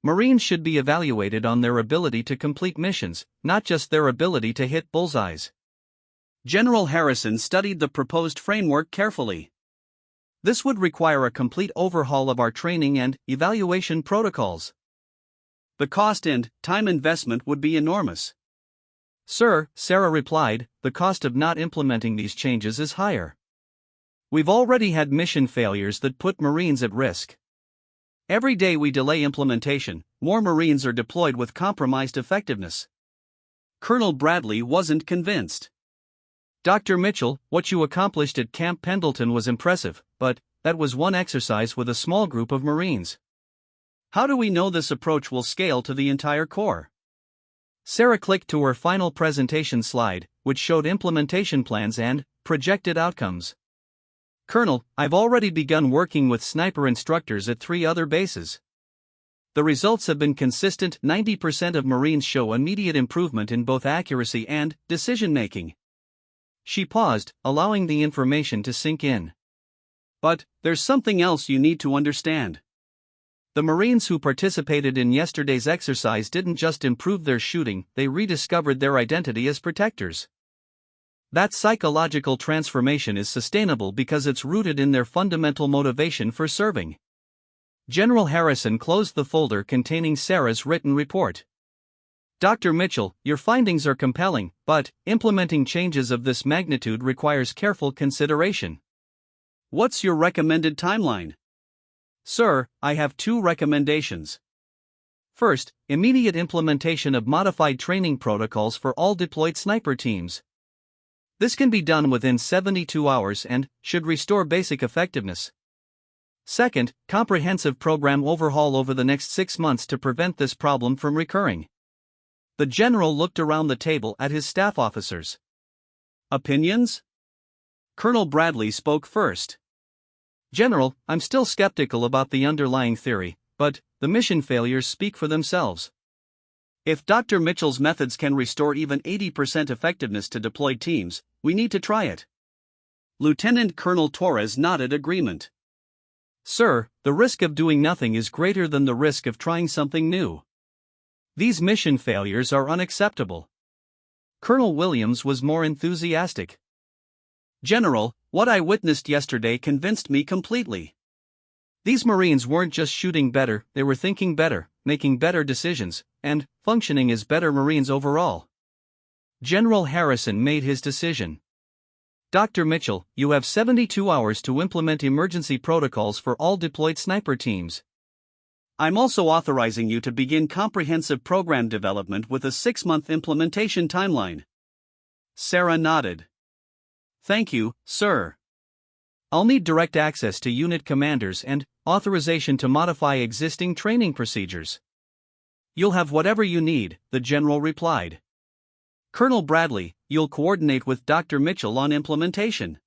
Marines should be evaluated on their ability to complete missions, not just their ability to hit bullseyes. General Harrison studied the proposed framework carefully. This would require a complete overhaul of our training and evaluation protocols. The cost and time investment would be enormous. Sir, Sarah replied, the cost of not implementing these changes is higher. We've already had mission failures that put Marines at risk. Every day we delay implementation, more Marines are deployed with compromised effectiveness. Colonel Bradley wasn't convinced. Dr. Mitchell, what you accomplished at Camp Pendleton was impressive, but that was one exercise with a small group of Marines. How do we know this approach will scale to the entire Corps? Sarah clicked to her final presentation slide, which showed implementation plans and projected outcomes. Colonel, I've already begun working with sniper instructors at 3 other bases. The results have been consistent. 90% of Marines show immediate improvement in both accuracy and decision-making. She paused, allowing the information to sink in. But there's something else you need to understand. The Marines who participated in yesterday's exercise didn't just improve their shooting, they rediscovered their identity as protectors. That psychological transformation is sustainable because it's rooted in their fundamental motivation for serving. General Harrison closed the folder containing Sarah's written report. Dr. Mitchell, your findings are compelling, but implementing changes of this magnitude requires careful consideration. What's your recommended timeline? Sir, I have 2 recommendations. First, immediate implementation of modified training protocols for all deployed sniper teams. This can be done within 72 hours and should restore basic effectiveness. Second, comprehensive program overhaul over the next 6 months to prevent this problem from recurring. The general looked around the table at his staff officers. Opinions? Colonel Bradley spoke first. General, I'm still skeptical about the underlying theory, but the mission failures speak for themselves. If Dr. Mitchell's methods can restore even 80% effectiveness to deployed teams, we need to try it. Lieutenant Colonel Torres nodded agreement. Sir, the risk of doing nothing is greater than the risk of trying something new. These mission failures are unacceptable. Colonel Williams was more enthusiastic. General, what I witnessed yesterday convinced me completely. These Marines weren't just shooting better, they were thinking better, making better decisions, and functioning as better Marines overall. General Harrison made his decision. Dr. Mitchell, you have 72 hours to implement emergency protocols for all deployed sniper teams. I'm also authorizing you to begin comprehensive program development with a 6-month implementation timeline. Sarah nodded. Thank you, sir. I'll need direct access to unit commanders and authorization to modify existing training procedures. You'll have whatever you need, the general replied. Colonel Bradley, you'll coordinate with Dr. Mitchell on implementation.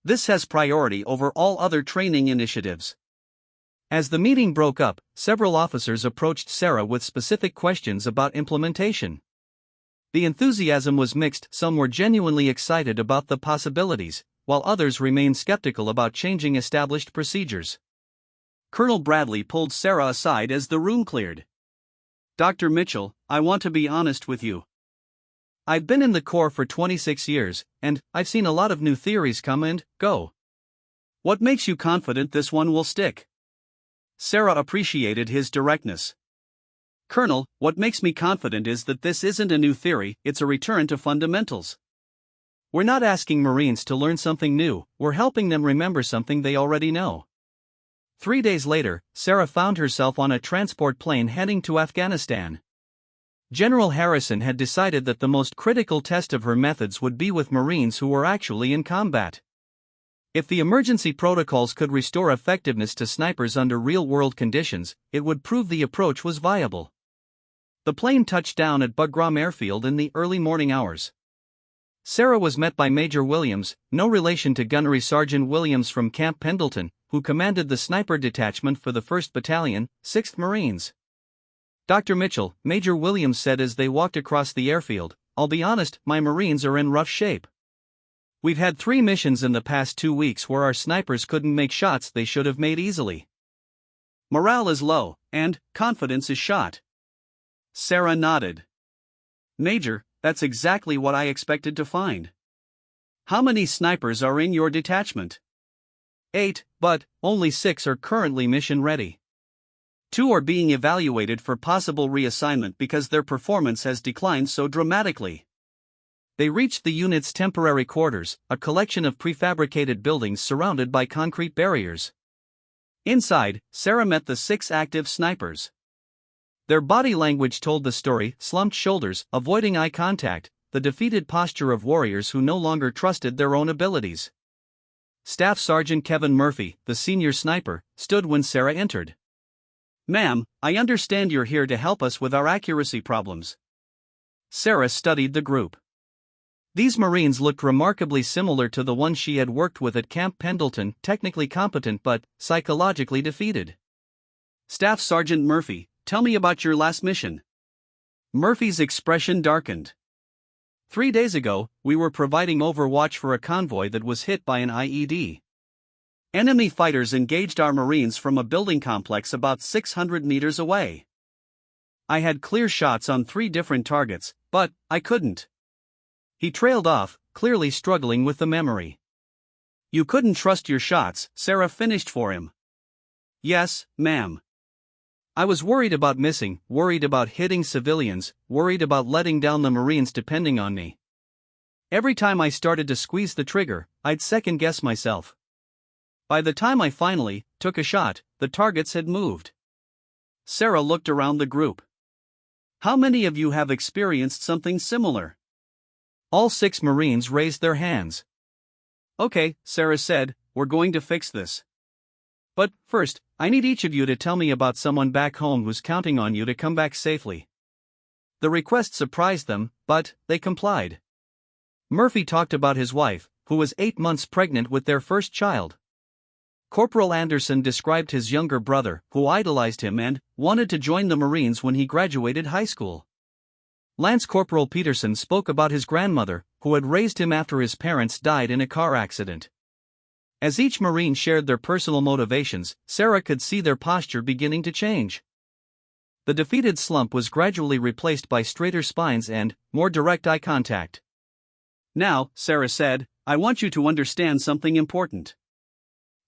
This has priority over all other training initiatives. As the meeting broke up, several officers approached Sarah with specific questions about implementation. The enthusiasm was mixed. Some were genuinely excited about the possibilities, while others remained skeptical about changing established procedures. Colonel Bradley pulled Sarah aside as the room cleared. Dr. Mitchell, I want to be honest with you. I've been in the Corps for 26 years, and I've seen a lot of new theories come and go. What makes you confident this one will stick? Sarah appreciated his directness. Colonel, what makes me confident is that this isn't a new theory, it's a return to fundamentals. We're not asking Marines to learn something new, we're helping them remember something they already know. 3 days later, Sarah found herself on a transport plane heading to Afghanistan. General Harrison had decided that the most critical test of her methods would be with Marines who were actually in combat. If the emergency protocols could restore effectiveness to snipers under real-world conditions, it would prove the approach was viable. The plane touched down at Bugram Airfield in the early morning hours. Sarah was met by Major Williams, no relation to Gunnery Sergeant Williams from Camp Pendleton, who commanded the sniper detachment for the 1st Battalion, 6th Marines. Dr. Mitchell, Major Williams said as they walked across the airfield, I'll be honest, my Marines are in rough shape. We've had 3 missions in the past 2 weeks where our snipers couldn't make shots they should have made easily. Morale is low, and confidence is shot. Sarah nodded. Major, that's exactly what I expected to find. How many snipers are in your detachment? 8, but only 6 are currently mission ready. 2 are being evaluated for possible reassignment because their performance has declined so dramatically. They reached the unit's temporary quarters, a collection of prefabricated buildings surrounded by concrete barriers. Inside, Sarah met the 6 active snipers. Their body language told the story: slumped shoulders, avoiding eye contact, the defeated posture of warriors who no longer trusted their own abilities. Staff Sergeant Kevin Murphy, the senior sniper, stood when Sarah entered. Ma'am, I understand you're here to help us with our accuracy problems. Sarah studied the group. These Marines looked remarkably similar to the ones she had worked with at Camp Pendleton, technically competent but psychologically defeated. Staff Sergeant Murphy, tell me about your last mission. Murphy's expression darkened. 3 days ago, we were providing overwatch for a convoy that was hit by an IED. Enemy fighters engaged our Marines from a building complex about 600 meters away. I had clear shots on 3 different targets, but I couldn't. He trailed off, clearly struggling with the memory. You couldn't trust your shots, Sarah finished for him. Yes, ma'am. I was worried about missing, worried about hitting civilians, worried about letting down the Marines depending on me. Every time I started to squeeze the trigger, I'd second-guess myself. By the time I finally took a shot, the targets had moved. Sarah looked around the group. How many of you have experienced something similar? All 6 Marines raised their hands. Okay, Sarah said, we're going to fix this. But first, I need each of you to tell me about someone back home who's counting on you to come back safely. The request surprised them, but they complied. Murphy talked about his wife, who was 8 months pregnant with their first child. Corporal Anderson described his younger brother, who idolized him and wanted to join the Marines when he graduated high school. Lance Corporal Peterson spoke about his grandmother, who had raised him after his parents died in a car accident. As each Marine shared their personal motivations, Sarah could see their posture beginning to change. The defeated slump was gradually replaced by straighter spines and more direct eye contact. Now, Sarah said, I want you to understand something important.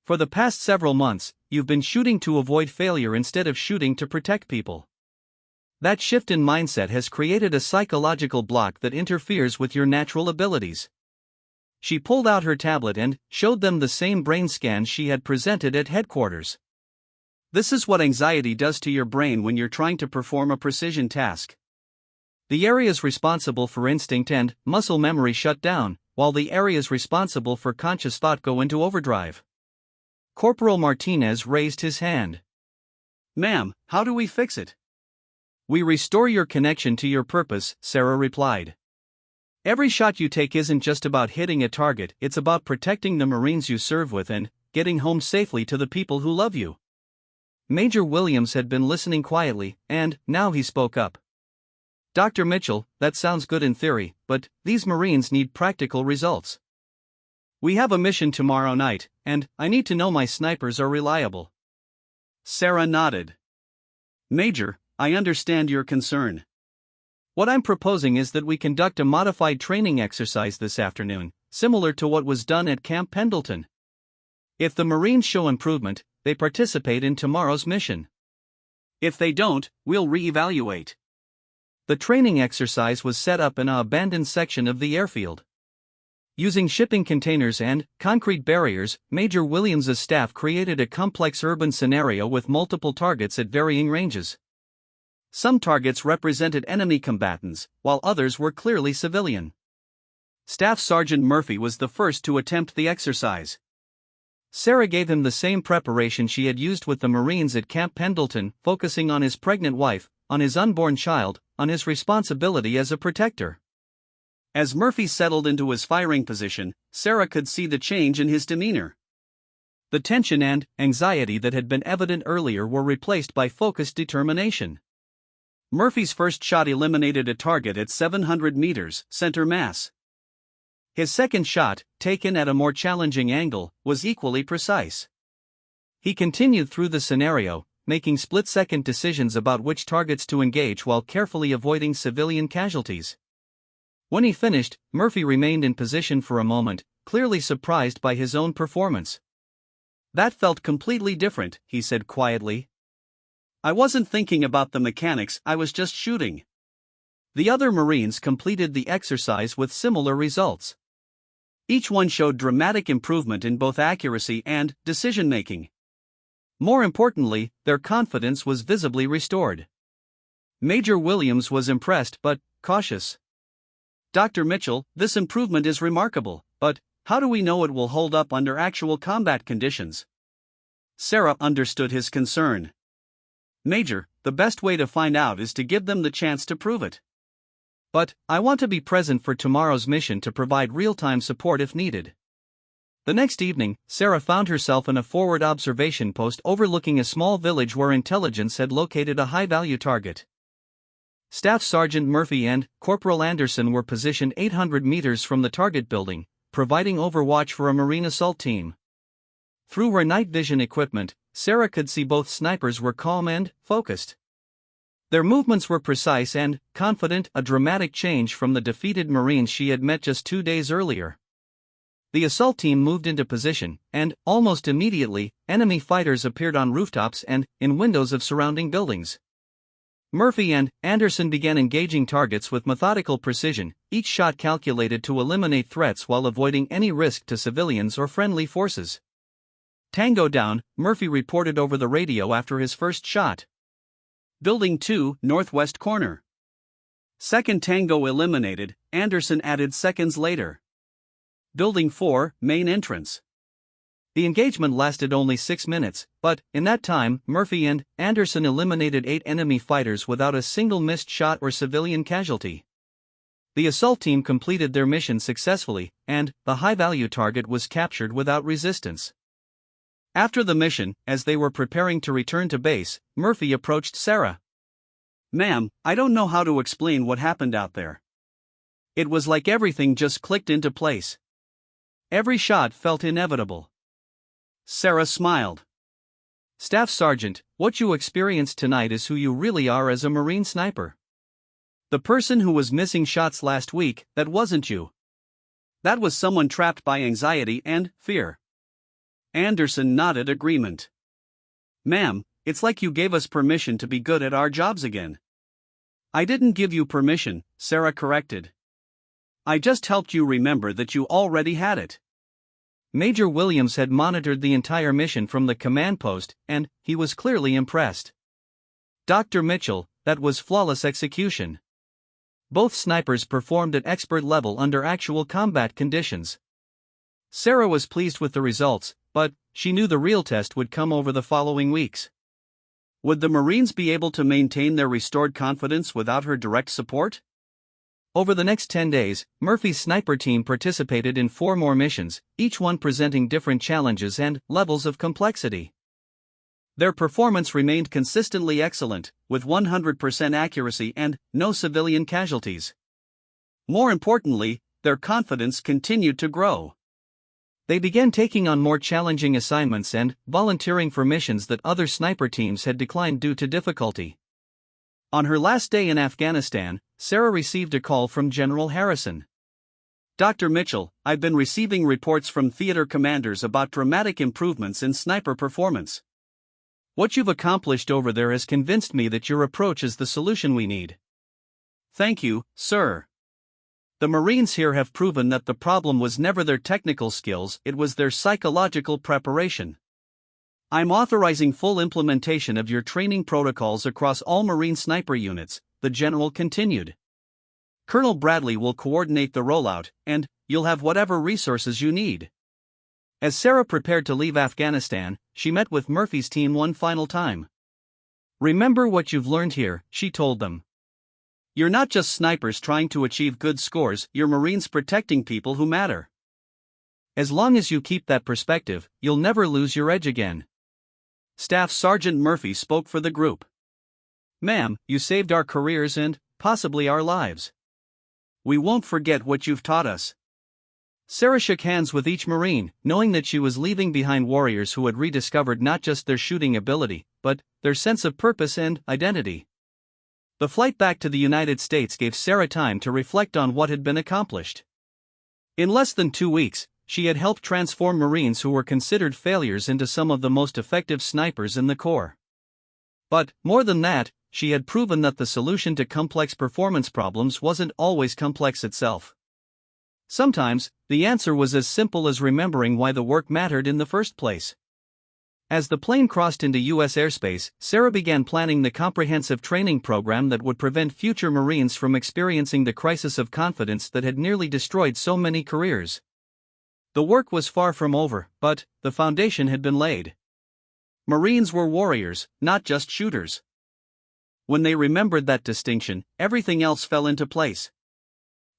For the past several months, you've been shooting to avoid failure instead of shooting to protect people. That shift in mindset has created a psychological block that interferes with your natural abilities. She pulled out her tablet and showed them the same brain scan she had presented at headquarters. This is what anxiety does to your brain when you're trying to perform a precision task. The areas responsible for instinct and muscle memory shut down, while the areas responsible for conscious thought go into overdrive. Corporal Martinez raised his hand. Ma'am, how do we fix it? We restore your connection to your purpose, Sarah replied. Every shot you take isn't just about hitting a target, it's about protecting the Marines you serve with and getting home safely to the people who love you. Major Williams had been listening quietly, and now he spoke up. Dr. Mitchell, that sounds good in theory, but these Marines need practical results. We have a mission tomorrow night, and I need to know my snipers are reliable. Sarah nodded. Major, I understand your concern. What I'm proposing is that we conduct a modified training exercise this afternoon, similar to what was done at Camp Pendleton. If the Marines show improvement, they participate in tomorrow's mission. If they don't, we'll re-evaluate. The training exercise was set up in an abandoned section of the airfield. Using shipping containers and concrete barriers, Major Williams' staff created a complex urban scenario with multiple targets at varying ranges. Some targets represented enemy combatants, while others were clearly civilian. Staff Sergeant Murphy was the first to attempt the exercise. Sarah gave him the same preparation she had used with the Marines at Camp Pendleton, focusing on his pregnant wife, on his unborn child, on his responsibility as a protector. As Murphy settled into his firing position, Sarah could see the change in his demeanor. The tension and anxiety that had been evident earlier were replaced by focused determination. Murphy's first shot eliminated a target at 700 meters, center mass. His second shot, taken at a more challenging angle, was equally precise. He continued through the scenario, making split-second decisions about which targets to engage while carefully avoiding civilian casualties. When he finished, Murphy remained in position for a moment, clearly surprised by his own performance. That felt completely different, he said quietly. I wasn't thinking about the mechanics, I was just shooting. The other Marines completed the exercise with similar results. Each one showed dramatic improvement in both accuracy and decision-making. More importantly, their confidence was visibly restored. Major Williams was impressed but cautious. Dr. Mitchell, this improvement is remarkable, but how do we know it will hold up under actual combat conditions? Sarah understood his concern. Major, the best way to find out is to give them the chance to prove it. But I want to be present for tomorrow's mission to provide real-time support if needed. The next evening, Sarah found herself in a forward observation post overlooking a small village where intelligence had located a high-value target. Staff Sergeant Murphy and Corporal Anderson were positioned 800 meters from the target building, providing overwatch for a Marine assault team. Through her night vision equipment, Sarah could see both snipers were calm and focused. Their movements were precise and confident, a dramatic change from the defeated Marines she had met just 2 days earlier. The assault team moved into position, and, almost immediately, enemy fighters appeared on rooftops and in windows of surrounding buildings. Murphy and Anderson began engaging targets with methodical precision, each shot calculated to eliminate threats while avoiding any risk to civilians or friendly forces. Tango down, Murphy reported over the radio after his first shot. Building 2, northwest corner. Second Tango eliminated, Anderson added seconds later. Building 4, main entrance. The engagement lasted only 6 minutes, but, in that time, Murphy and Anderson eliminated 8 enemy fighters without a single missed shot or civilian casualty. The assault team completed their mission successfully, and the high-value target was captured without resistance. After the mission, as they were preparing to return to base, Murphy approached Sarah. Ma'am, I don't know how to explain what happened out there. It was like everything just clicked into place. Every shot felt inevitable. Sarah smiled. Staff Sergeant, what you experienced tonight is who you really are as a Marine sniper. The person who was missing shots last week, that wasn't you. That was someone trapped by anxiety and fear. Anderson nodded agreement. Ma'am, it's like you gave us permission to be good at our jobs again. I didn't give you permission, Sarah corrected. I just helped you remember that you already had it. Major Williams had monitored the entire mission from the command post, and he was clearly impressed. Dr. Mitchell, that was flawless execution. Both snipers performed at expert level under actual combat conditions. Sarah was pleased with the results, but she knew the real test would come over the following weeks. Would the Marines be able to maintain their restored confidence without her direct support? Over the next 10 days, Murphy's sniper team participated in 4 more missions, each one presenting different challenges and levels of complexity. Their performance remained consistently excellent, with 100% accuracy and no civilian casualties. More importantly, their confidence continued to grow. They began taking on more challenging assignments and volunteering for missions that other sniper teams had declined due to difficulty. On her last day in Afghanistan, Sarah received a call from General Harrison. "Dr. Mitchell, I've been receiving reports from theater commanders about dramatic improvements in sniper performance. What you've accomplished over there has convinced me that your approach is the solution we need." "Thank you, sir. The Marines here have proven that the problem was never their technical skills, it was their psychological preparation. I'm authorizing full implementation of your training protocols across all Marine sniper units," the general continued. "Colonel Bradley will coordinate the rollout, and you'll have whatever resources you need." As Sarah prepared to leave Afghanistan, she met with Murphy's team one final time. "Remember what you've learned here," she told them. "You're not just snipers trying to achieve good scores, you're Marines protecting people who matter. As long as you keep that perspective, you'll never lose your edge again." Staff Sergeant Murphy spoke for the group. "Ma'am, you saved our careers and, possibly our lives. We won't forget what you've taught us." Sarah shook hands with each Marine, knowing that she was leaving behind warriors who had rediscovered not just their shooting ability, but their sense of purpose and identity. The flight back to the United States gave Sarah time to reflect on what had been accomplished. In less than 2 weeks, she had helped transform Marines who were considered failures into some of the most effective snipers in the Corps. But, more than that, she had proven that the solution to complex performance problems wasn't always complex itself. Sometimes, the answer was as simple as remembering why the work mattered in the first place. As the plane crossed into U.S. airspace, Sarah began planning the comprehensive training program that would prevent future Marines from experiencing the crisis of confidence that had nearly destroyed so many careers. The work was far from over, but the foundation had been laid. Marines were warriors, not just shooters. When they remembered that distinction, everything else fell into place.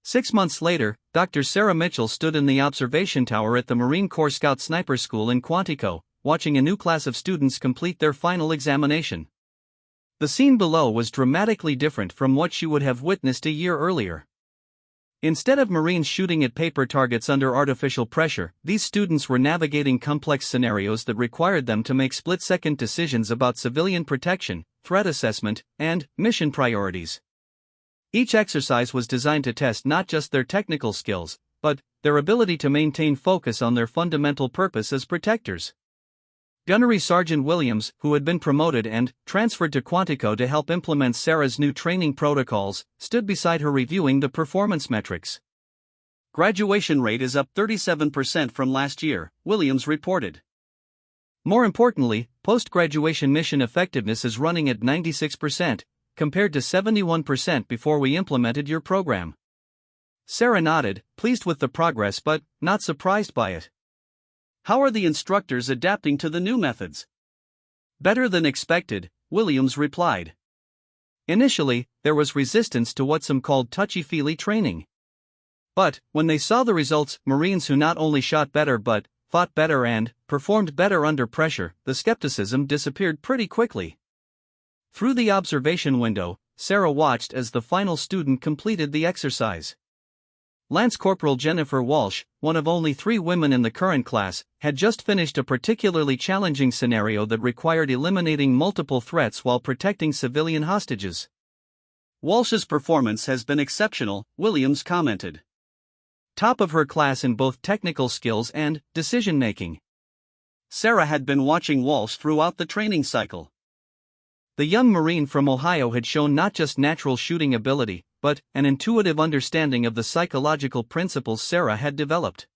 6 months later, Dr. Sarah Mitchell stood in the observation tower at the Marine Corps Scout Sniper School in Quantico, watching a new class of students complete their final examination. The scene below was dramatically different from what she would have witnessed a year earlier. Instead of Marines shooting at paper targets under artificial pressure, these students were navigating complex scenarios that required them to make split-second decisions about civilian protection, threat assessment, and mission priorities. Each exercise was designed to test not just their technical skills, but their ability to maintain focus on their fundamental purpose as protectors. Gunnery Sergeant Williams, who had been promoted and transferred to Quantico to help implement Sarah's new training protocols, stood beside her reviewing the performance metrics. "Graduation rate is up 37% from last year," Williams reported. "More importantly, post-graduation mission effectiveness is running at 96%, compared to 71% before we implemented your program." Sarah nodded, pleased with the progress but not surprised by it. "How are the instructors adapting to the new methods?" "Better than expected," Williams replied. "Initially, there was resistance to what some called touchy-feely training. But, when they saw the results, Marines who not only shot better but fought better and performed better under pressure, the skepticism disappeared pretty quickly." Through the observation window, Sarah watched as the final student completed the exercise. Lance Corporal Jennifer Walsh, one of only 3 women in the current class, had just finished a particularly challenging scenario that required eliminating multiple threats while protecting civilian hostages. "Walsh's performance has been exceptional," Williams commented. "Top of her class in both technical skills and decision-making." Sarah had been watching Walsh throughout the training cycle. The young Marine from Ohio had shown not just natural shooting ability, but an intuitive understanding of the psychological principles Sarah had developed.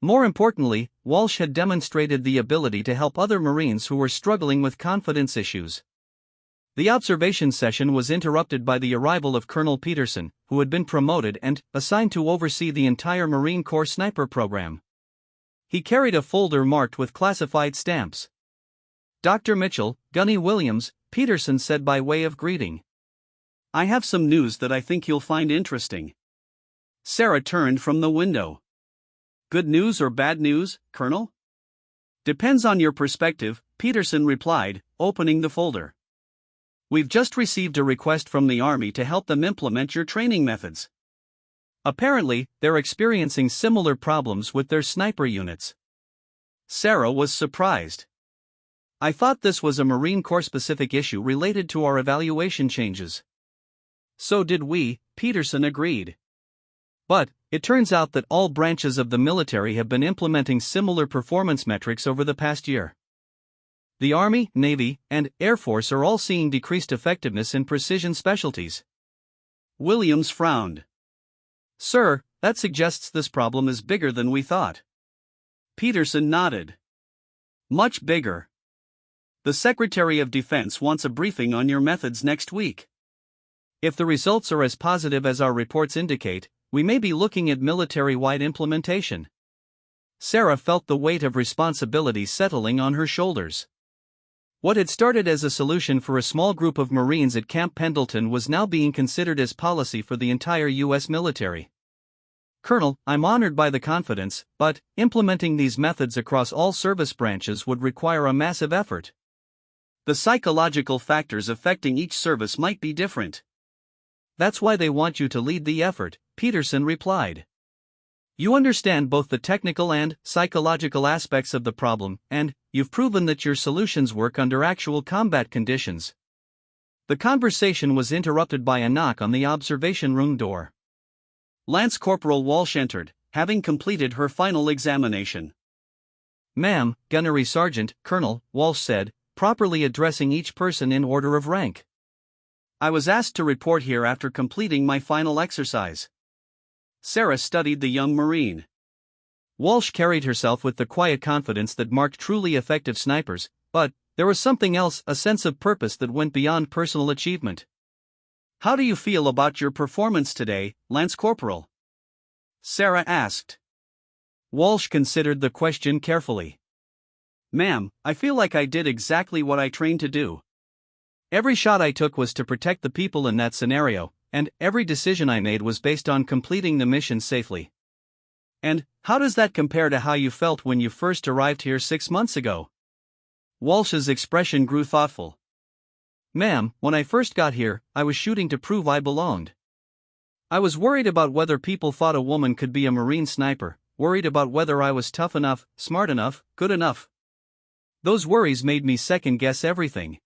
More importantly, Walsh had demonstrated the ability to help other Marines who were struggling with confidence issues. The observation session was interrupted by the arrival of Colonel Peterson, who had been promoted and assigned to oversee the entire Marine Corps sniper program. He carried a folder marked with classified stamps. "Dr. Mitchell, Gunny Williams," Peterson said by way of greeting. "I have some news that I think you'll find interesting." Sarah turned from the window. "Good news or bad news, Colonel?" "Depends on your perspective," Peterson replied, opening the folder. "We've just received a request from the Army to help them implement your training methods. Apparently, they're experiencing similar problems with their sniper units." Sarah was surprised. "I thought this was a Marine Corps-specific issue related to our evaluation changes." "So did we," Peterson agreed. "But it turns out that all branches of the military have been implementing similar performance metrics over the past year. The Army, Navy, and Air Force are all seeing decreased effectiveness in precision specialties." Williams frowned. "Sir, that suggests this problem is bigger than we thought." Peterson nodded. "Much bigger. The Secretary of Defense wants a briefing on your methods next week. If the results are as positive as our reports indicate, we may be looking at military-wide implementation." Sarah felt the weight of responsibility settling on her shoulders. What had started as a solution for a small group of Marines at Camp Pendleton was now being considered as policy for the entire U.S. military. "Colonel, I'm honored by the confidence, but implementing these methods across all service branches would require a massive effort. The psychological factors affecting each service might be different." "That's why they want you to lead the effort," Peterson replied. "You understand both the technical and psychological aspects of the problem, and you've proven that your solutions work under actual combat conditions." The conversation was interrupted by a knock on the observation room door. Lance Corporal Walsh entered, having completed her final examination. "Ma'am, Gunnery Sergeant, Colonel," Walsh said, properly addressing each person in order of rank. "I was asked to report here after completing my final exercise." Sarah studied the young Marine. Walsh carried herself with the quiet confidence that marked truly effective snipers, but there was something else, a sense of purpose that went beyond personal achievement. "How do you feel about your performance today, Lance Corporal?" Sarah asked. Walsh considered the question carefully. "Ma'am, I feel like I did exactly what I trained to do. Every shot I took was to protect the people in that scenario, and every decision I made was based on completing the mission safely." "And how does that compare to how you felt when you first arrived here 6 months ago?" Walsh's expression grew thoughtful. "Ma'am, when I first got here, I was shooting to prove I belonged. I was worried about whether people thought a woman could be a Marine sniper, worried about whether I was tough enough, smart enough, good enough. Those worries made me second-guess everything."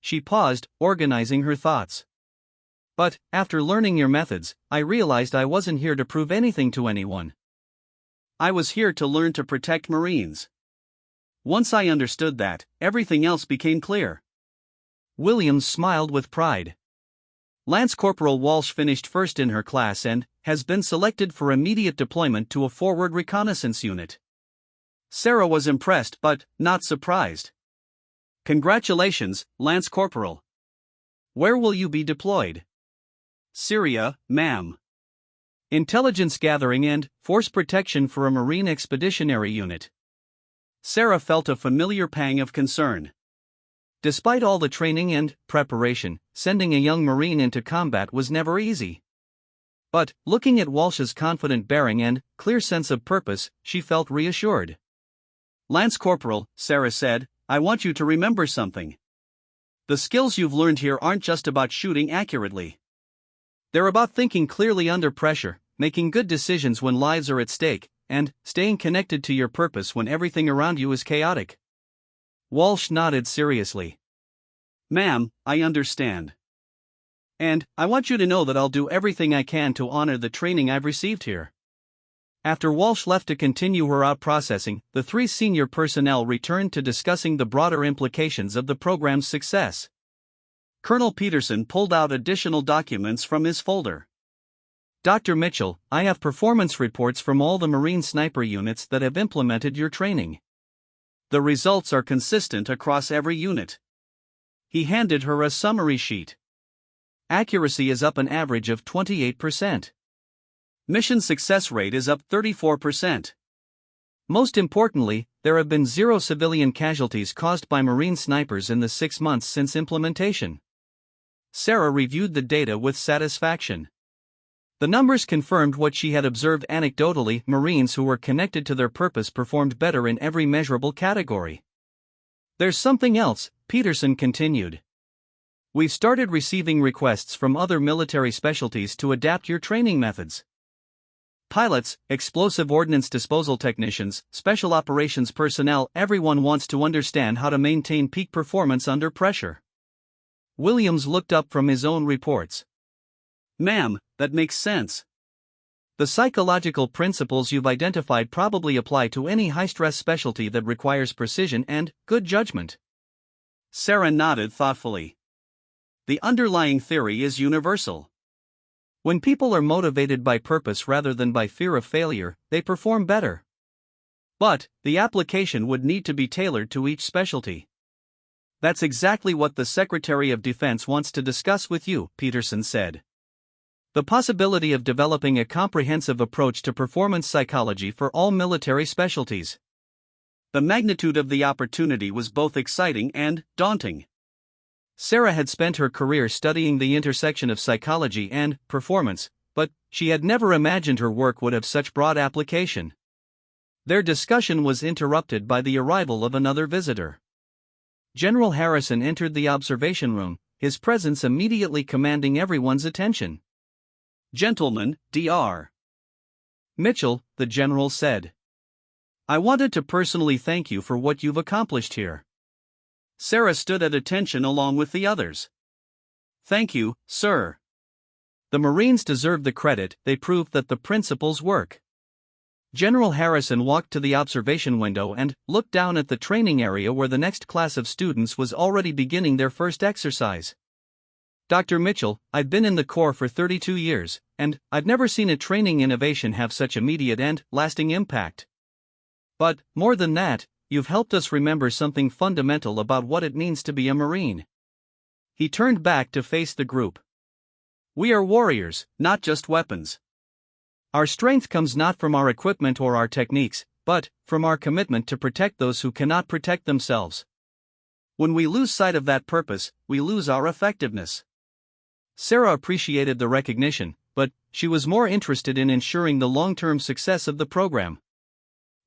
She paused, organizing her thoughts. "But, after learning your methods, I realized I wasn't here to prove anything to anyone. I was here to learn to protect Marines. Once I understood that, everything else became clear." Williams smiled with pride. Lance Corporal Walsh finished first in her class and has been selected for immediate deployment to a forward reconnaissance unit. Sarah was impressed but not surprised. "Congratulations, Lance Corporal. Where will you be deployed?" "Syria, ma'am. Intelligence gathering and force protection for a Marine expeditionary unit." Sarah felt a familiar pang of concern. Despite all the training and preparation, sending a young Marine into combat was never easy. But, looking at Walsh's confident bearing and clear sense of purpose, she felt reassured. "Lance Corporal," Sarah said, "I want you to remember something. The skills you've learned here aren't just about shooting accurately. They're about thinking clearly under pressure, making good decisions when lives are at stake, and staying connected to your purpose when everything around you is chaotic." Walsh nodded seriously. "Ma'am, I understand. And I want you to know that I'll do everything I can to honor the training I've received here." After Walsh left to continue her out-processing, the 3 senior personnel returned to discussing the broader implications of the program's success. Colonel Peterson pulled out additional documents from his folder. Dr. Mitchell, I have performance reports from all the Marine sniper units that have implemented your training. The results are consistent across every unit. He handed her a summary sheet. Accuracy is up an average of 28%. Mission success rate is up 34%. Most importantly, there have been 0 civilian casualties caused by Marine snipers in the 6 months since implementation. Sarah reviewed the data with satisfaction. The numbers confirmed what she had observed anecdotally. Marines who were connected to their purpose performed better in every measurable category. There's something else, Peterson continued. We've started receiving requests from other military specialties to adapt your training methods. Pilots, explosive ordnance disposal technicians, special operations personnel, everyone wants to understand how to maintain peak performance under pressure. Williams looked up from his own reports. Ma'am, that makes sense. The psychological principles you've identified probably apply to any high-stress specialty that requires precision and good judgment. Sarah nodded thoughtfully. The underlying theory is universal. When people are motivated by purpose rather than by fear of failure, they perform better. But the application would need to be tailored to each specialty. That's exactly what the Secretary of Defense wants to discuss with you, Peterson said. The possibility of developing a comprehensive approach to performance psychology for all military specialties. The magnitude of the opportunity was both exciting and daunting. Sarah had spent her career studying the intersection of psychology and performance, but she had never imagined her work would have such broad application. Their discussion was interrupted by the arrival of another visitor. General Harrison entered the observation room, his presence immediately commanding everyone's attention. Gentlemen, Dr. Mitchell, the general said. I wanted to personally thank you for what you've accomplished here. Sarah stood at attention along with the others. Thank you, sir. The Marines deserve the credit. They proved that the principles work. General Harrison walked to the observation window and looked down at the training area where the next class of students was already beginning their first exercise. Dr. Mitchell, I've been in the Corps for 32 years, and I've never seen a training innovation have such immediate and lasting impact. But, more than that, you've helped us remember something fundamental about what it means to be a Marine. He turned back to face the group. We are warriors, not just weapons. Our strength comes not from our equipment or our techniques, but from our commitment to protect those who cannot protect themselves. When we lose sight of that purpose, we lose our effectiveness. Sarah appreciated the recognition, but she was more interested in ensuring the long-term success of the program.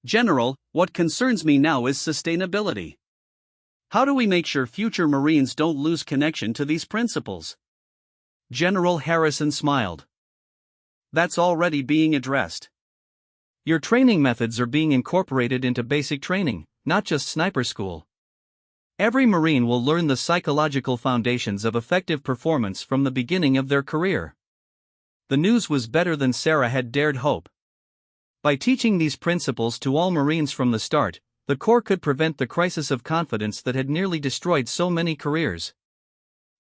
General, what concerns me now is sustainability. How do we make sure future Marines don't lose connection to these principles? General Harrison smiled. That's already being addressed. Your training methods are being incorporated into basic training, not just sniper school. Every Marine will learn the psychological foundations of effective performance from the beginning of their career. The news was better than Sarah had dared hope. By teaching these principles to all Marines from the start, the Corps could prevent the crisis of confidence that had nearly destroyed so many careers.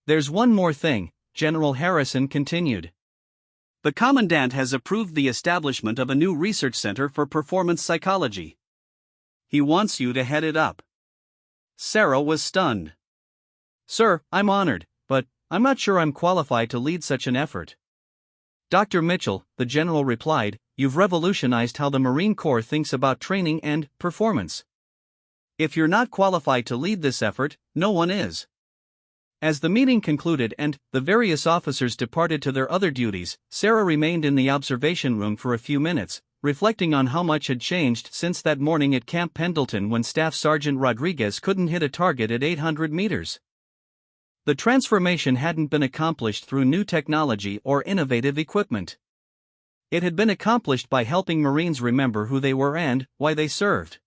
There's one more thing, General Harrison continued. The Commandant has approved the establishment of a new research center for performance psychology. He wants you to head it up. Sarah was stunned. Sir, I'm honored, but I'm not sure I'm qualified to lead such an effort. Dr. Mitchell, the general replied, you've revolutionized how the Marine Corps thinks about training and performance. If you're not qualified to lead this effort, no one is. As the meeting concluded and the various officers departed to their other duties, Sarah remained in the observation room for a few minutes, reflecting on how much had changed since that morning at Camp Pendleton when Staff Sergeant Rodriguez couldn't hit a target at 800 meters. The transformation hadn't been accomplished through new technology or innovative equipment. It had been accomplished by helping Marines remember who they were and why they served.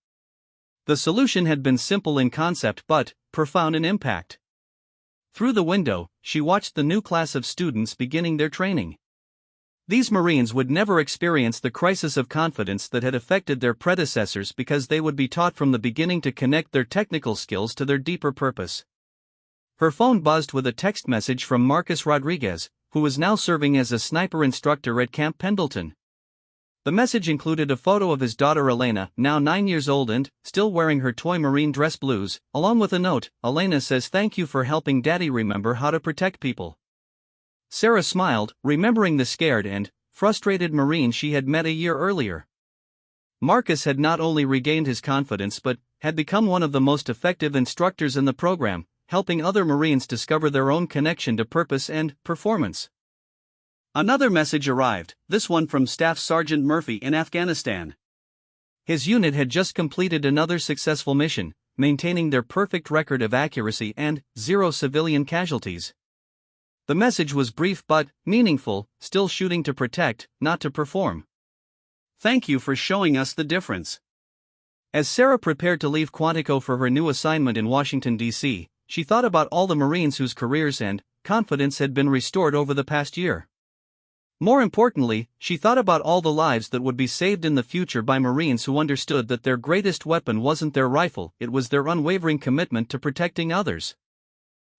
The solution had been simple in concept but profound in impact. Through the window, she watched the new class of students beginning their training. These Marines would never experience the crisis of confidence that had affected their predecessors because they would be taught from the beginning to connect their technical skills to their deeper purpose. Her phone buzzed with a text message from Marcus Rodriguez, who was now serving as a sniper instructor at Camp Pendleton. The message included a photo of his daughter Elena, now 9 years old and still wearing her toy Marine dress blues, along with a note. Elena says, "Thank you for helping Daddy remember how to protect people." Sarah smiled, remembering the scared and frustrated Marine she had met a year earlier. Marcus had not only regained his confidence but had become one of the most effective instructors in the program, helping other Marines discover their own connection to purpose and performance. Another message arrived, this one from Staff Sergeant Murphy in Afghanistan. His unit had just completed another successful mission, maintaining their perfect record of accuracy and 0 civilian casualties. The message was brief but meaningful, still shooting to protect, not to perform. Thank you for showing us the difference. As Sarah prepared to leave Quantico for her new assignment in Washington, D.C., she thought about all the Marines whose careers and confidence had been restored over the past year. More importantly, she thought about all the lives that would be saved in the future by Marines who understood that their greatest weapon wasn't their rifle, it was their unwavering commitment to protecting others.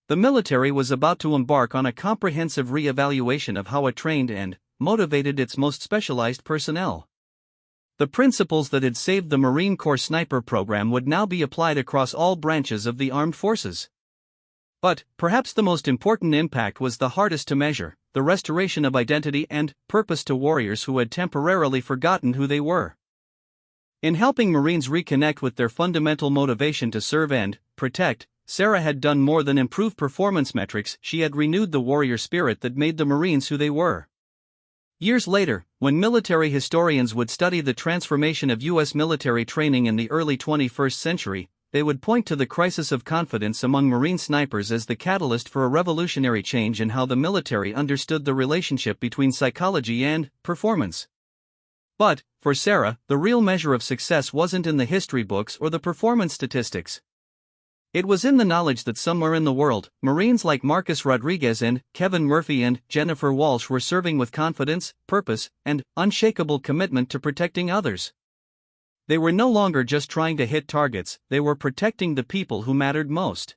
The military was about to embark on a comprehensive re-evaluation of how it trained and motivated its most specialized personnel. The principles that had saved the Marine Corps sniper program would now be applied across all branches of the armed forces. But perhaps the most important impact was the hardest to measure: the restoration of identity and purpose to warriors who had temporarily forgotten who they were. In helping Marines reconnect with their fundamental motivation to serve and protect, Sarah had done more than improve performance metrics, she had renewed the warrior spirit that made the Marines who they were. Years later, when military historians would study the transformation of U.S. military training in the early 21st century, they would point to the crisis of confidence among Marine snipers as the catalyst for a revolutionary change in how the military understood the relationship between psychology and performance. But, for Sarah, the real measure of success wasn't in the history books or the performance statistics. It was in the knowledge that somewhere in the world, Marines like Marcus Rodriguez and Kevin Murphy and Jennifer Walsh were serving with confidence, purpose, and unshakable commitment to protecting others. They were no longer just trying to hit targets, they were protecting the people who mattered most.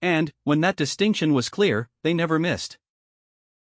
And, when that distinction was clear, they never missed.